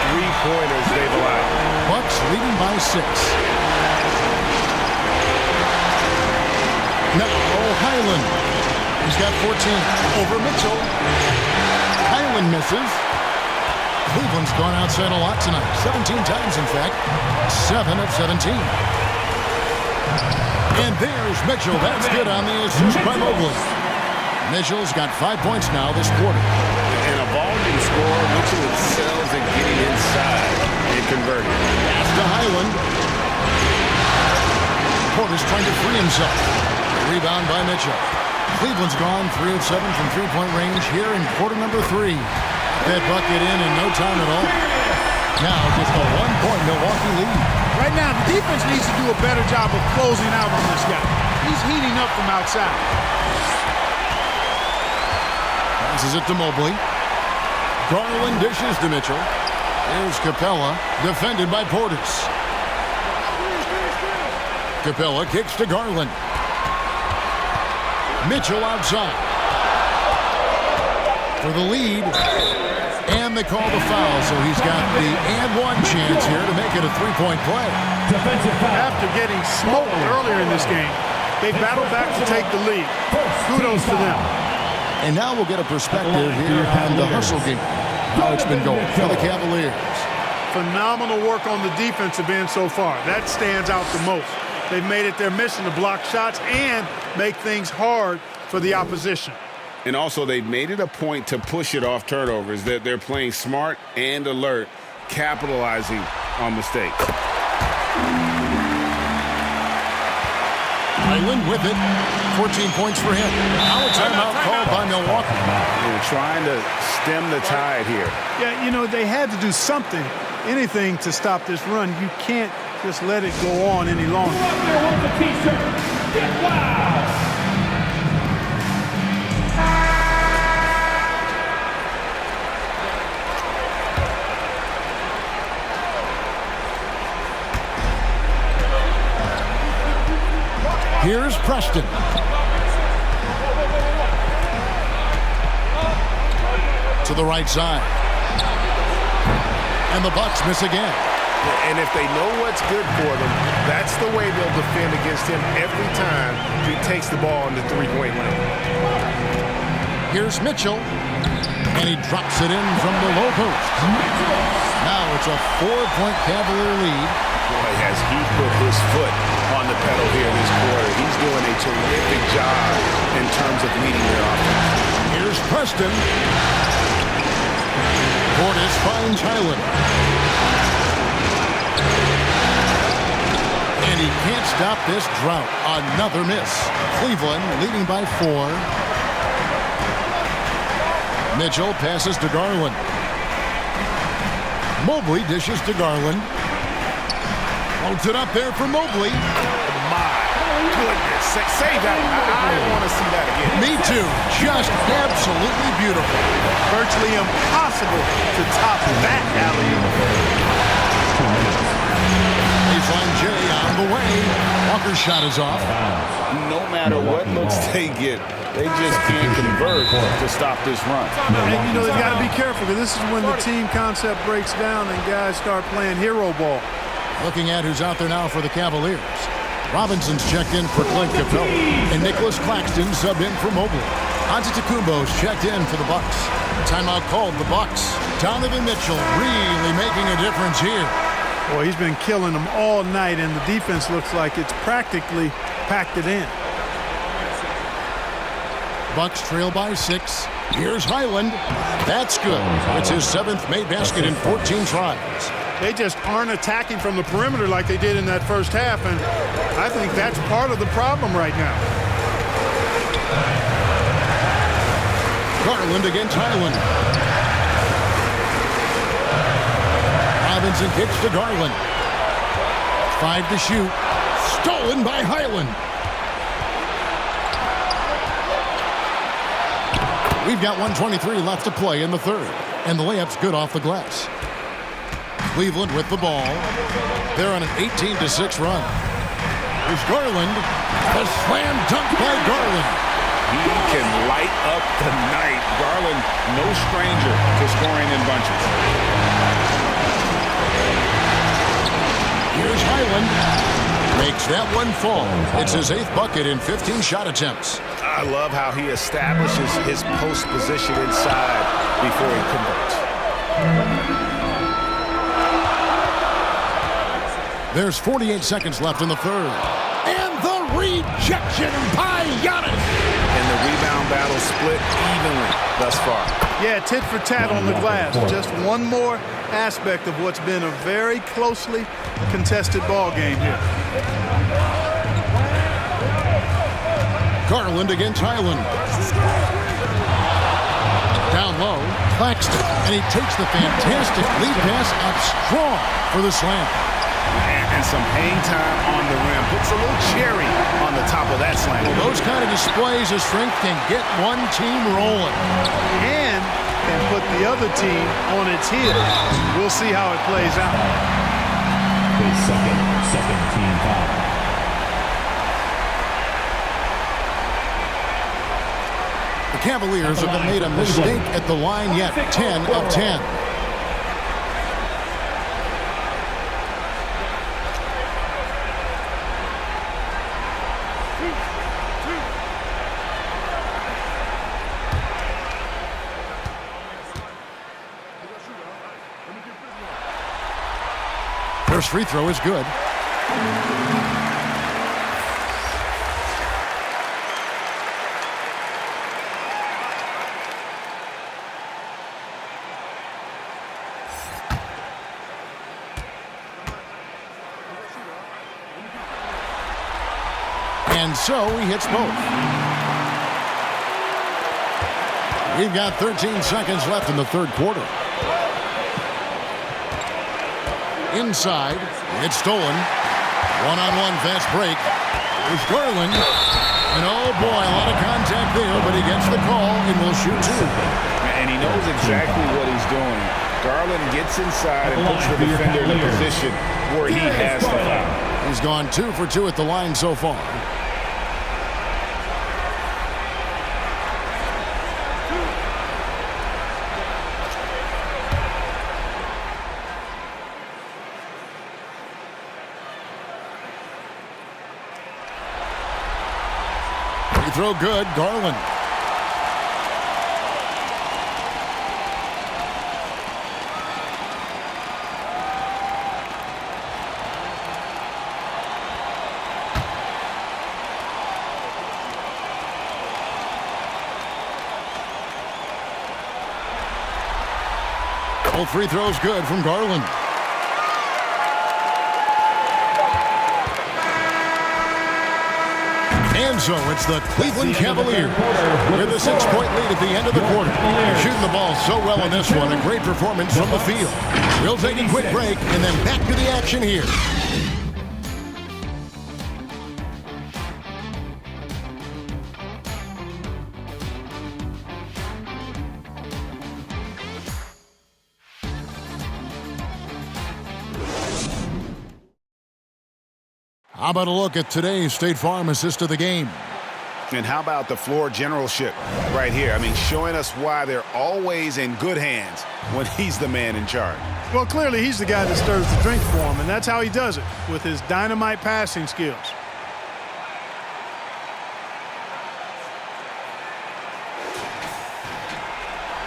three-pointers they've allowed. Bucks leading by 6. Now Highland. He's got 14. Over Mitchell. Highland misses. Cleveland's gone outside a lot tonight. 17 times, in fact. 7 of 17. And there's Mitchell. That's good on the assist by Mobley. Mitchell's got 5 points now this quarter. And a volume score, Mitchell excels at getting inside and converting. Pass to Highland. Porter's trying to free himself. Rebound by Mitchell. Cleveland's gone 3 of 7 from three-point range here in quarter number 3. That bucket in no time at all. Now just a 1-point Milwaukee lead. Right now, the defense needs to do a better job of closing out on this guy. He's heating up from outside. Passes it to Mobley. Garland dishes to Mitchell. Here's Capella, defended by Portis. Capella kicks to Garland. Mitchell outside. For the lead. And they call the foul, so he's got the and-one chance here to make it a three-point play. After getting smoked earlier in this game, they battled back to take the lead. Kudos to them. And now we'll get a perspective here on the hustle game. How it's been going for the Cavaliers. Phenomenal work on the defensive end so far. That stands out the most. They've made it their mission to block shots and make things hard for the opposition. And also, they've made it a point to push it off turnovers. They're playing smart and alert, capitalizing on mistakes. Highland with it. 14 points for him. Now a timeout called by Milwaukee. They're trying to stem the tide here. Yeah, you know, they had to do something, anything to stop this run. You can't just let it go on any longer. Wow! Here's Preston. To the right side. And the Bucks miss again. And if they know what's good for them, that's the way they'll defend against him every time he takes the ball in the three-point lane. Here's Mitchell. And he drops it in from the low post. Now it's a 4-point Cavalier lead. Boy, has he put his foot on the pedal here this quarter. He's doing a terrific job in terms of leading their offense. Here's Preston. Portis finds Highland. And he can't stop this drought. Another miss. Cleveland leading by 4. Mitchell passes to Garland. Mobley dishes to Garland. Holds it up there for Mobley. My goodness. Say that. I want to see that again. Me too. Just absolutely beautiful. Virtually impossible to top that alley-oop. Baseline J on the way. Walker's shot is off. No matter what looks they get, they just can't convert to stop this run. And, you know, they've got to be careful because this is when the team concept breaks down and guys start playing hero ball. Looking at who's out there now for the Cavaliers. Robinson's checked in for Clint Capella. And Nicholas Claxton subbed in for Mobley. Antetokounmpo's checked in for the Bucks. Timeout called the Bucks. Donovan Mitchell really making a difference here. Boy, he's been killing them all night, and the defense looks like it's practically packed it in. Bucks trail by 6. Here's Highland. That's good. It's his 7th made basket in 14 tries. They just aren't attacking from the perimeter like they did in that first half, and I think that's part of the problem right now. Garland against Highland. Robinson kicks to Garland. 5 to shoot. Stolen by Highland. We've got 1:23 left to play in the third, and the layup's good off the glass. Cleveland with the ball. They're on an 18-6 run. Here's Garland. A slam dunk by Garland. He can light up the night. Garland, no stranger to scoring in bunches. Here's Highland. Makes that one fall. It's his 8th bucket in 15 shot attempts. I love how he establishes his post position inside before he converts. There's 48 seconds left in the third. And the rejection by Giannis. And the rebound battle split evenly thus far. Yeah, tit for tat on the glass. Just one more aspect of what's been a very closely contested ball game here. Garland against Highland. Down low, Claxton, and he takes the fantastic lead pass up strong for the slam. And some hang time on the rim. Puts a little cherry on the top of that slam. Well, those kind of displays of strength can get one team rolling. And can put the other team on its heels. We'll see how it plays out. The second team foul. The Cavaliers haven't made a mistake at the line yet. 10 of 10. First free throw is good. And so he hits both. We've got 13 seconds left in the third quarter. Inside, it's stolen. One-on-one fast break. There's Garland. And oh boy, a lot of contact there, but he gets the call and will shoot two. And he knows exactly what he's doing. Garland gets inside and puts the defender in a position where he has to foul. He's gone 2 for 2 at the line so far. Throw good, Garland. All free throws good from Garland. And so it's the Cleveland Cavaliers with a 6-point lead at the end of the quarter. They're shooting the ball so well in this one. A great performance from the field. We'll take a quick break and then back to the action here. How about a look at today's State Farm assist of the game? And how about the floor generalship right here? I mean, showing us why they're always in good hands when he's the man in charge. Well, clearly he's the guy that stirs the drink for him, and that's how he does it, with his dynamite passing skills.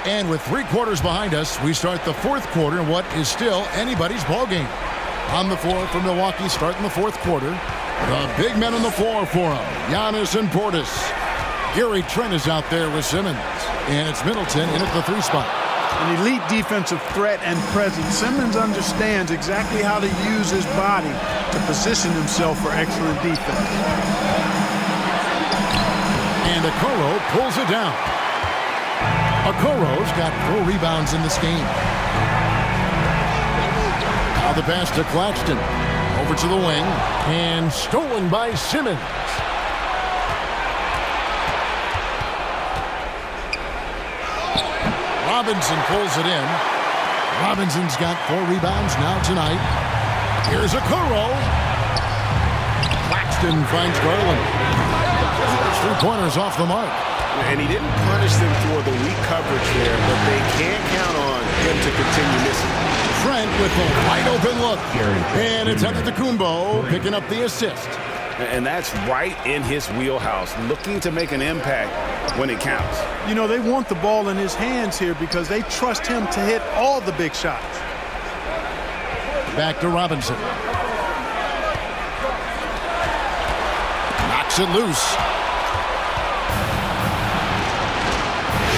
And with 3 quarters behind us, we start the fourth quarter in what is still anybody's ball game. On the floor for Milwaukee starting the fourth quarter. The big men on the floor for him, Giannis and Portis. Gary Trent is out there with Simmons. And it's Middleton in at the 3 spot. An elite defensive threat and presence. Simmons understands exactly how to use his body to position himself for excellent defense. And Okoro pulls it down. Okoro's got 4 rebounds in this game. Now the pass to Claxton. Over to the wing. And stolen by Simmons. Robinson pulls it in. Robinson's got 4 rebounds now tonight. Here's Okoro. Claxton finds Garland. 3-pointers off the mark. And he didn't punish them for the weak coverage there, but they can't count on him to continue missing. Trent with a wide open look. And it's Antetokounmpo picking up the assist. And that's right in his wheelhouse, looking to make an impact when it counts. You know, they want the ball in his hands here because they trust him to hit all the big shots. Back to Robinson. Knocks it loose.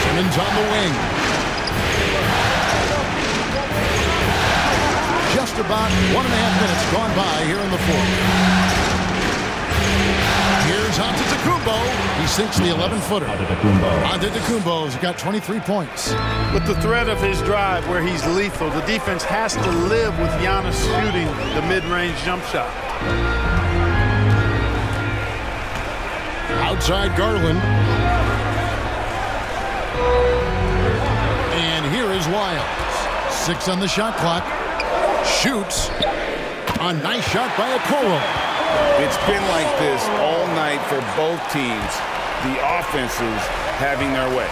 Simmons on the wing. Just about 1.5 minutes gone by here in the fourth. Here's is Antetokounmpo. He sinks the 11-footer. Antetokounmpo's got 23 points. With the threat of his drive where he's lethal, the defense has to live with Giannis shooting the mid-range jump shot. Outside Garland. And here is Wiles. 6 on the shot clock. Shoots. A nice shot by Okoro. It's been like this all night for both teams. The offenses having their way.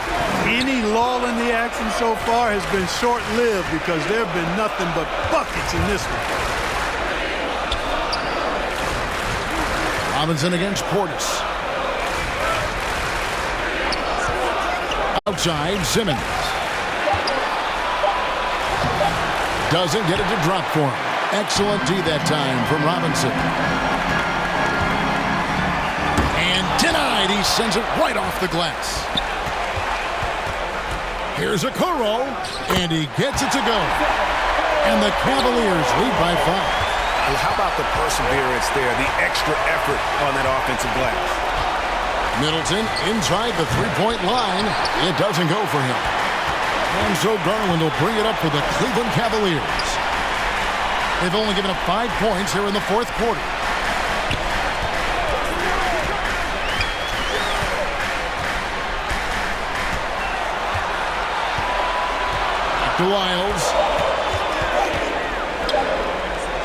Any lull in the action so far has been short-lived because there have been nothing but buckets in this one. Robinson against Portis. Outside, Simmons. Doesn't get it to drop for him. Excellent D that time from Robinson. And denied. He sends it right off the glass. Here's Okoro, and he gets it to go. And the Cavaliers lead by 5. Well, how about the perseverance there, the extra effort on that offensive glass? Middleton inside the three-point line. It doesn't go for him. And so Garland will bring it up for the Cleveland Cavaliers. They've only given up 5 points here in the fourth quarter. To Wiles.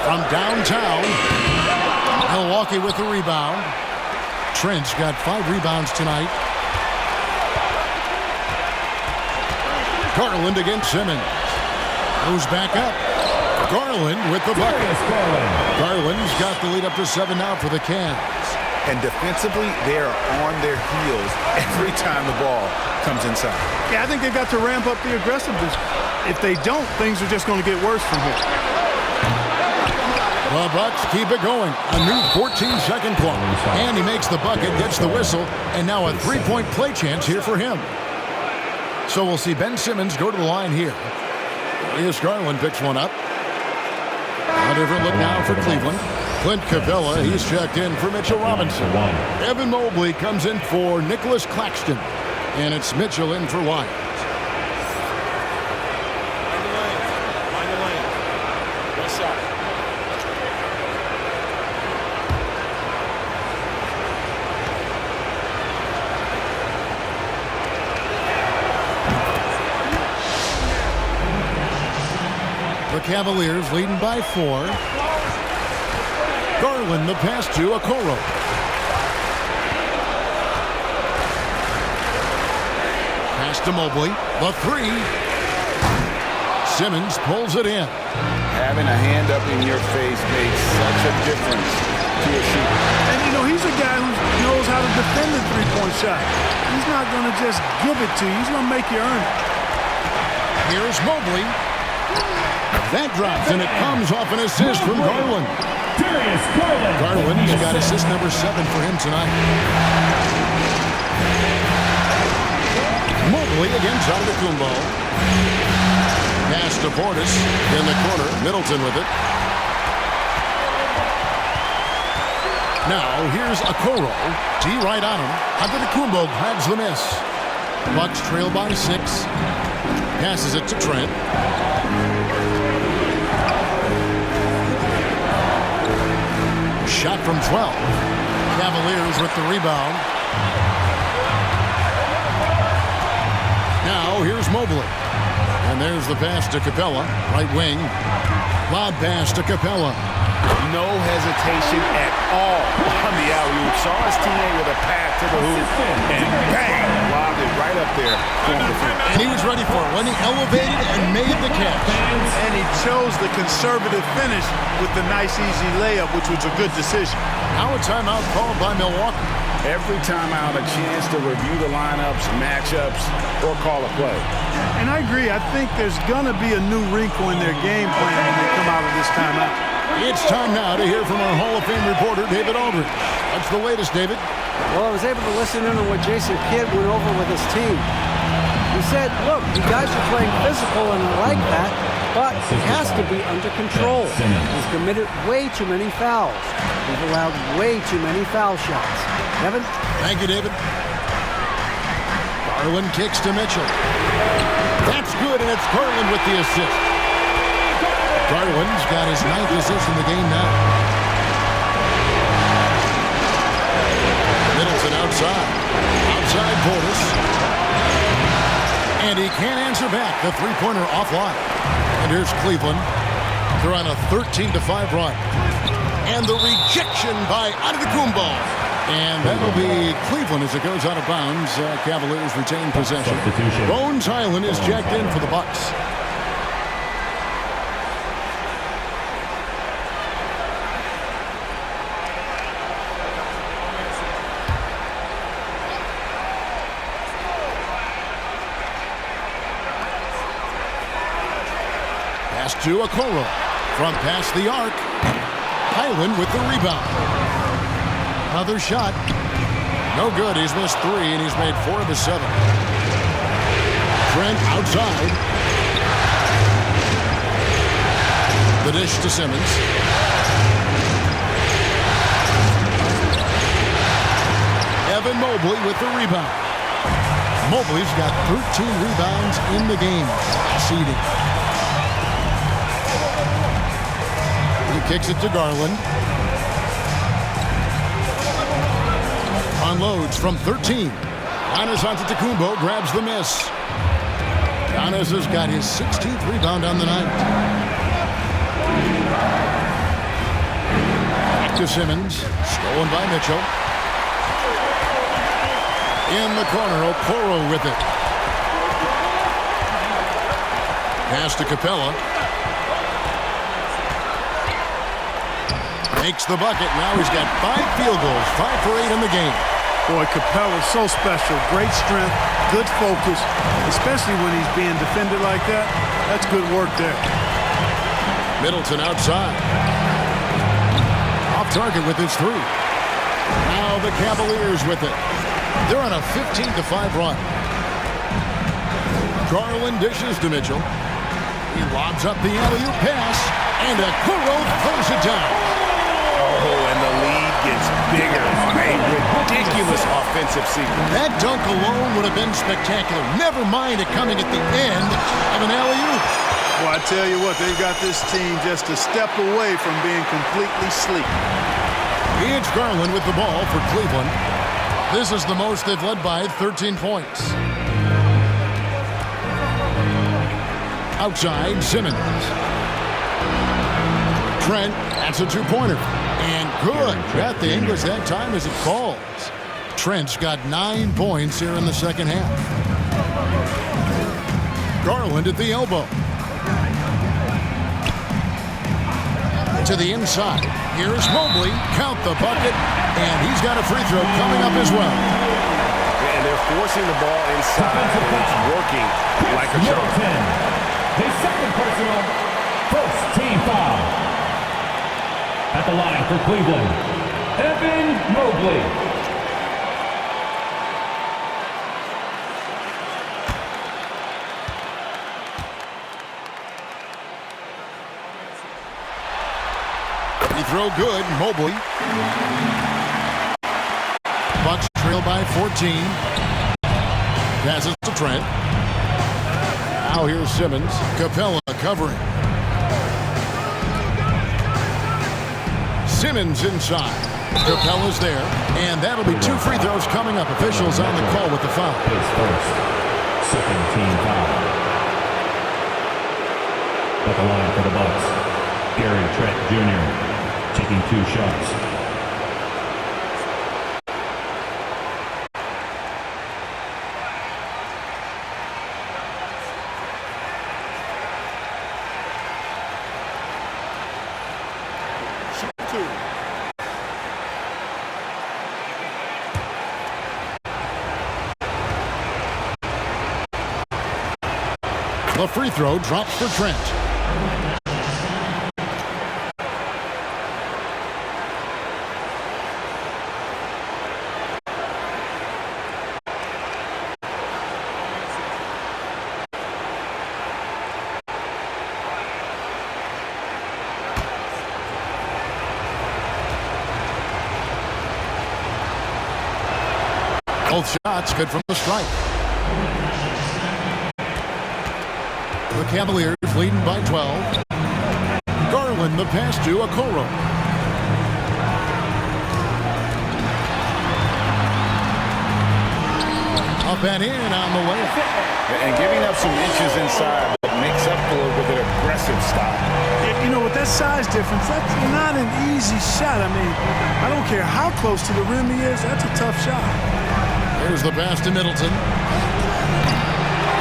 From downtown. Milwaukee with the rebound. Trent's got 5 rebounds tonight. Garland against Simmons. Goes back up. Garland with the bucket. Garland's got the lead up to 7 now for the Cavs. And defensively, they are on their heels every time the ball comes inside. Yeah, I think they've got to ramp up the aggressiveness. If they don't, things are just going to get worse from here. The Bucks keep it going. A new 14-second clock. And he makes the bucket, gets the whistle, and now a 3-point play chance here for him. So we'll see Ben Simmons go to the line here. Here's Garland picks one up. A different look now for Cleveland. Clint Capella, he's checked in for Mitchell Robinson. Evan Mobley comes in for Nicholas Claxton. And it's Mitchell in for Wiles. Mind the lane. One shot. The Cavaliers leading by 4. Garland the pass to Okoro. Pass to Mobley. The 3. Simmons pulls it in. Having a hand up in your face makes such a difference to a shooter. And, you know, he's a guy who knows how to defend the three-point shot. He's not going to just give it to you. He's going to make you earn it. Here's Mobley. That drops, and it comes off an assist from Garland. Garland's got assist number 7 for him tonight. Mobley against Antetokounmpo. Pass to Portis in the corner. Middleton with it. Now here's Okoro. D right on him. Antetokounmpo grabs the miss. Bucks trail by 6. Passes it to Trent. Shot from 12. Cavaliers with the rebound. Now here's Mobley. And there's the pass to Capella. Right wing. Lob pass to Capella. No hesitation at all on the alley-oop. Saw his teammate with a pass to the hoop. And bang! Lobbed it right up there. And he was ready for it when he elevated and made the catch. And he chose the conservative finish with the nice, easy layup, which was a good decision. Now a timeout called by Milwaukee. Every timeout, a chance to review the lineups, matchups, or call a play. And I agree. I think there's going to be a new wrinkle in their game plan when they come out of this timeout. It's time now to hear from our Hall of Fame reporter, David Aldridge. What's the latest, David? Well, I was able to listen in on what Jason Kidd went over with his team. He said, look, you guys are playing physical and I like that, but he has to be under control. He's committed way too many fouls. He's allowed way too many foul shots. Kevin? Thank you, David. Garland kicks to Mitchell. That's good, and it's Garland with the assist. Garland's got his 9th assist in the game now. Middleton outside. Outside Portis. And he can't answer back. The three-pointer offline. And here's Cleveland. They're on a 13-5 run. And the rejection by Antetokounmpo. And that'll be Cleveland as it goes out of bounds. Cavaliers retain possession. Bones Island is jacked in for the Bucks. Pass to Okoro. From past the arc. Highland with the rebound. Another shot. No good. He's missed 3, and he's made 4 of his 7. Trent outside. The dish to Simmons. Evan Mobley with the rebound. Mobley's got 13 rebounds in the game. Seeding. He kicks it to Garland. Unloads from 13. Giannis Antetokounmpo grabs the miss. Giannis has got his 16th rebound on the night. Back to Simmons. Stolen by Mitchell. In the corner, Okoro with it. Pass to Capella. Makes the bucket. Now he's got 5 field goals, 5 for 8 in the game. Boy, Capella's so special. Great strength, good focus, especially when he's being defended like that. That's good work there. Middleton outside. Off target with his 3. Now the Cavaliers with it. They're on a 15-5 run. Garland dishes to Mitchell. He lobs up the alley-oop pass, and Okoro throws it down. Oh, and the lead gets bigger on a ridiculous offensive sequence. That dunk alone would have been spectacular. Never mind it coming at the end of an alley-oop. Well, I tell you what, they've got this team just a step away from being completely sleep. It's Garland with the ball for Cleveland. This is the most they've led by, 13 points. Outside, Simmons. Trent, that's a 2-pointer. And good. Got the English that time as it falls. Trent's got 9 points here in the second half. Garland at the elbow. To the inside. Here's Mobley. Count the bucket. And he's got a free throw coming up as well. And they're forcing the ball inside. And it's working like a charm. His second personal, first team foul. At the line for Cleveland, Evan Mobley. Free throw good, Mobley. Bucks trail by 14. Passes to Trent. Now here's Simmons. Capella covering. Simmons inside. Capella's there. And that'll be 2 free throws coming up. Officials on the call with the foul. His first, second team foul. At the line for the Bucks, Gary Trent Jr. taking 2 shots. The free throw drops for Trent. Both shots good from the stripe. The Cavaliers leading by 12. Garland the pass to Okoro. Up and in on the way. And giving up some inches inside, but makes up for it with an aggressive stop. You know, with that size difference, that's not an easy shot. I mean, I don't care how close to the rim he is, that's a tough shot. Here's the pass to Middleton.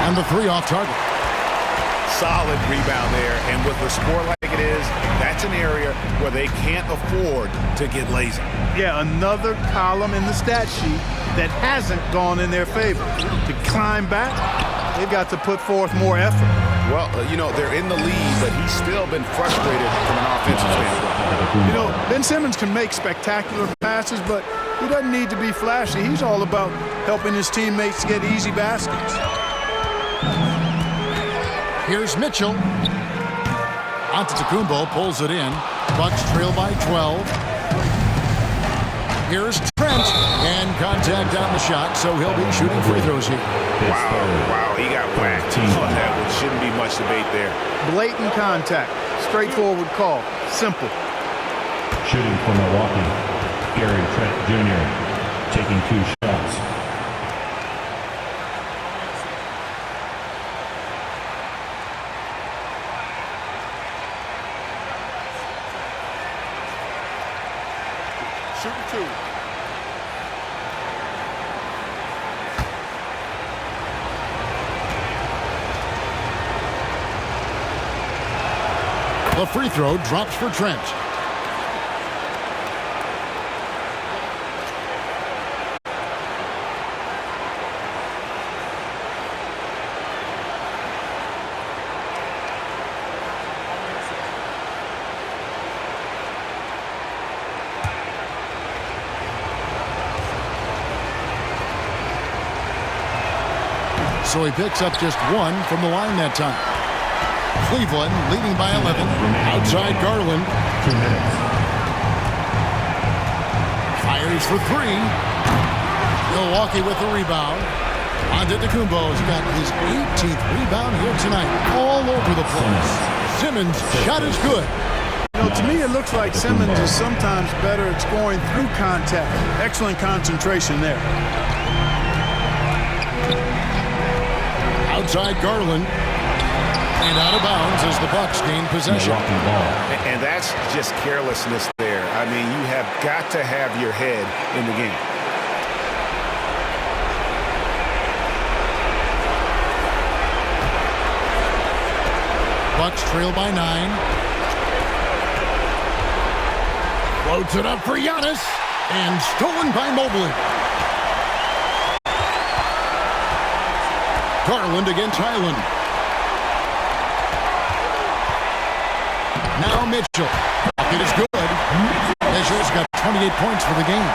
And the three off target. Solid rebound there, and with a score like it is, that's an area where they can't afford to get lazy. Yeah, another column in the stat sheet that hasn't gone in their favor. To climb back, they've got to put forth more effort. Well, you know, they're in the lead, but he's still been frustrated from an offensive standpoint. You know, Ben Simmons can make spectacular passes, but he doesn't need to be flashy. He's all about helping his teammates get easy baskets. Here's Mitchell. Antetokounmpo pulls it in. Bucks trail by 12. Here's Trent, and contact on the shot, so he'll be shooting free throws here. Wow, he got whacked on that one. Shouldn't be much debate there. Blatant contact, straightforward call, simple. Shooting for Milwaukee, Gary Trent Jr. taking 2 shots. Shooting 2. The free throw drops for Trent. So he picks up just 1 from the line that time. Cleveland leading by 11. Outside Garland. 2 minutes. Fires for 3. Milwaukee with the rebound. Antetokounmpo's got his 18th rebound here tonight. All over the place. Simmons' shot is good. You know, to me, it looks like Simmons is sometimes better at scoring through contact. Excellent concentration there. Outside Garland. And out of bounds as the Bucks gain possession. And that's just carelessness there. I mean, you have got to have your head in the game. Bucks trail by 9. Floats it up for Giannis. And stolen by Mobley. Garland against Highland. Now Mitchell. It is good. Mitchell's got 28 points for the game.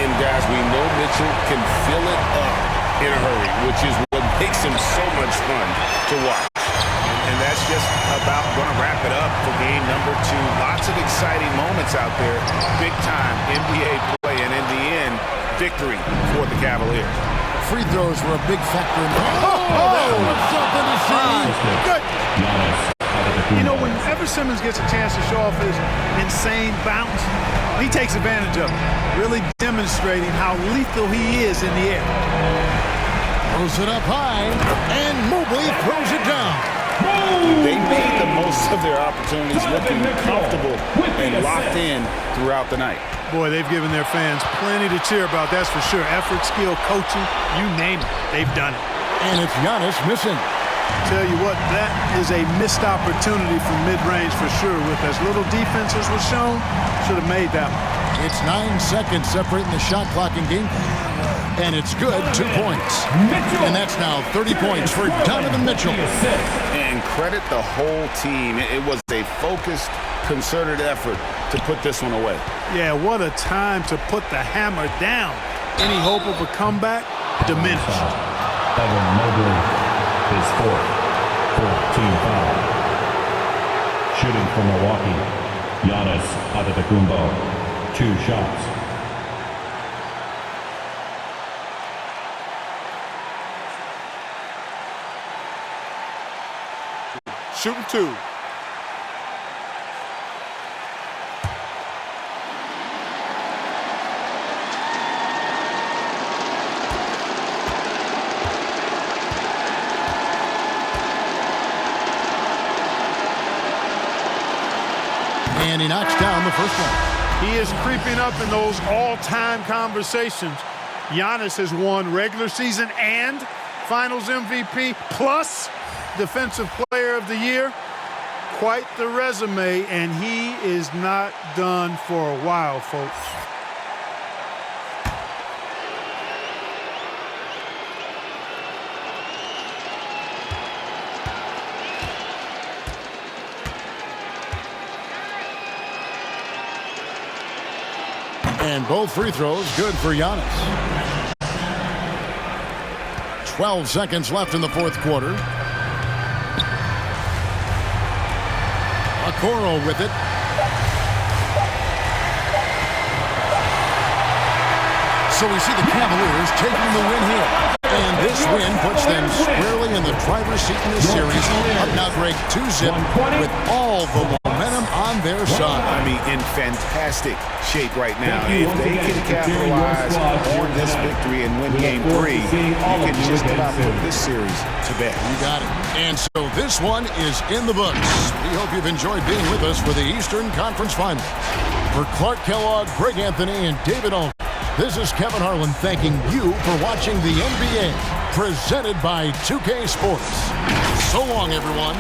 And guys, we know Mitchell can fill it up in a hurry, which is what makes him so much fun to watch. And that's just about going to wrap it up for game number 2. Lots of exciting moments out there. Big time NBA play, and in the end, victory for the Cavaliers. Free throws were a big factor in that. That was something to see. Good. You know, whenever Simmons gets a chance to show off his insane bounce, he takes advantage of it, really demonstrating how lethal he is in the air. Throws it up high, and Mobley throws it down. They made the most of their opportunities, looking comfortable and locked in throughout the night. Boy, they've given their fans plenty to cheer about, that's for sure. Effort, skill, coaching, you name it, they've done it. And it's Giannis missing. Tell you what, that is a missed opportunity from mid-range for sure. With as little defense as was shown, should have made that one. It's 9 seconds separating the shot clock and game. And it's good, 2 points. And that's now 30 points for Donovan Mitchell. And credit the whole team. It was a focused, concerted effort to put this one away. Yeah, what a time to put the hammer down. Any hope of a comeback diminished. Evan Mobley, his 4th, 14 foul. Shooting for Milwaukee, Giannis Antetokounmpo, 2 shots. Shooting 2. And he knocks down the first one. He is creeping up in those all-time conversations. Giannis has won regular season and Finals MVP plus Defensive Player of the Year. Quite the resume, and he is not done for a while, folks. And both free throws good for Giannis. 12 seconds left in the fourth quarter. Okoro with it. So we see the Cavaliers taking the win here. And this win puts them squarely in the driver's seat in this series. Up now break 2-zip with all the momentum on their side. I mean, in fantastic shape right now. If they can capitalize on this victory and win game 3, you can just about put this series to bed. You got it. And so this one is in the books. We hope you've enjoyed being with us for the Eastern Conference Finals. For Clark Kellogg, Greg Anthony, and David Alton, this is Kevin Harlan thanking you for watching the NBA presented by 2K Sports. So long, everyone.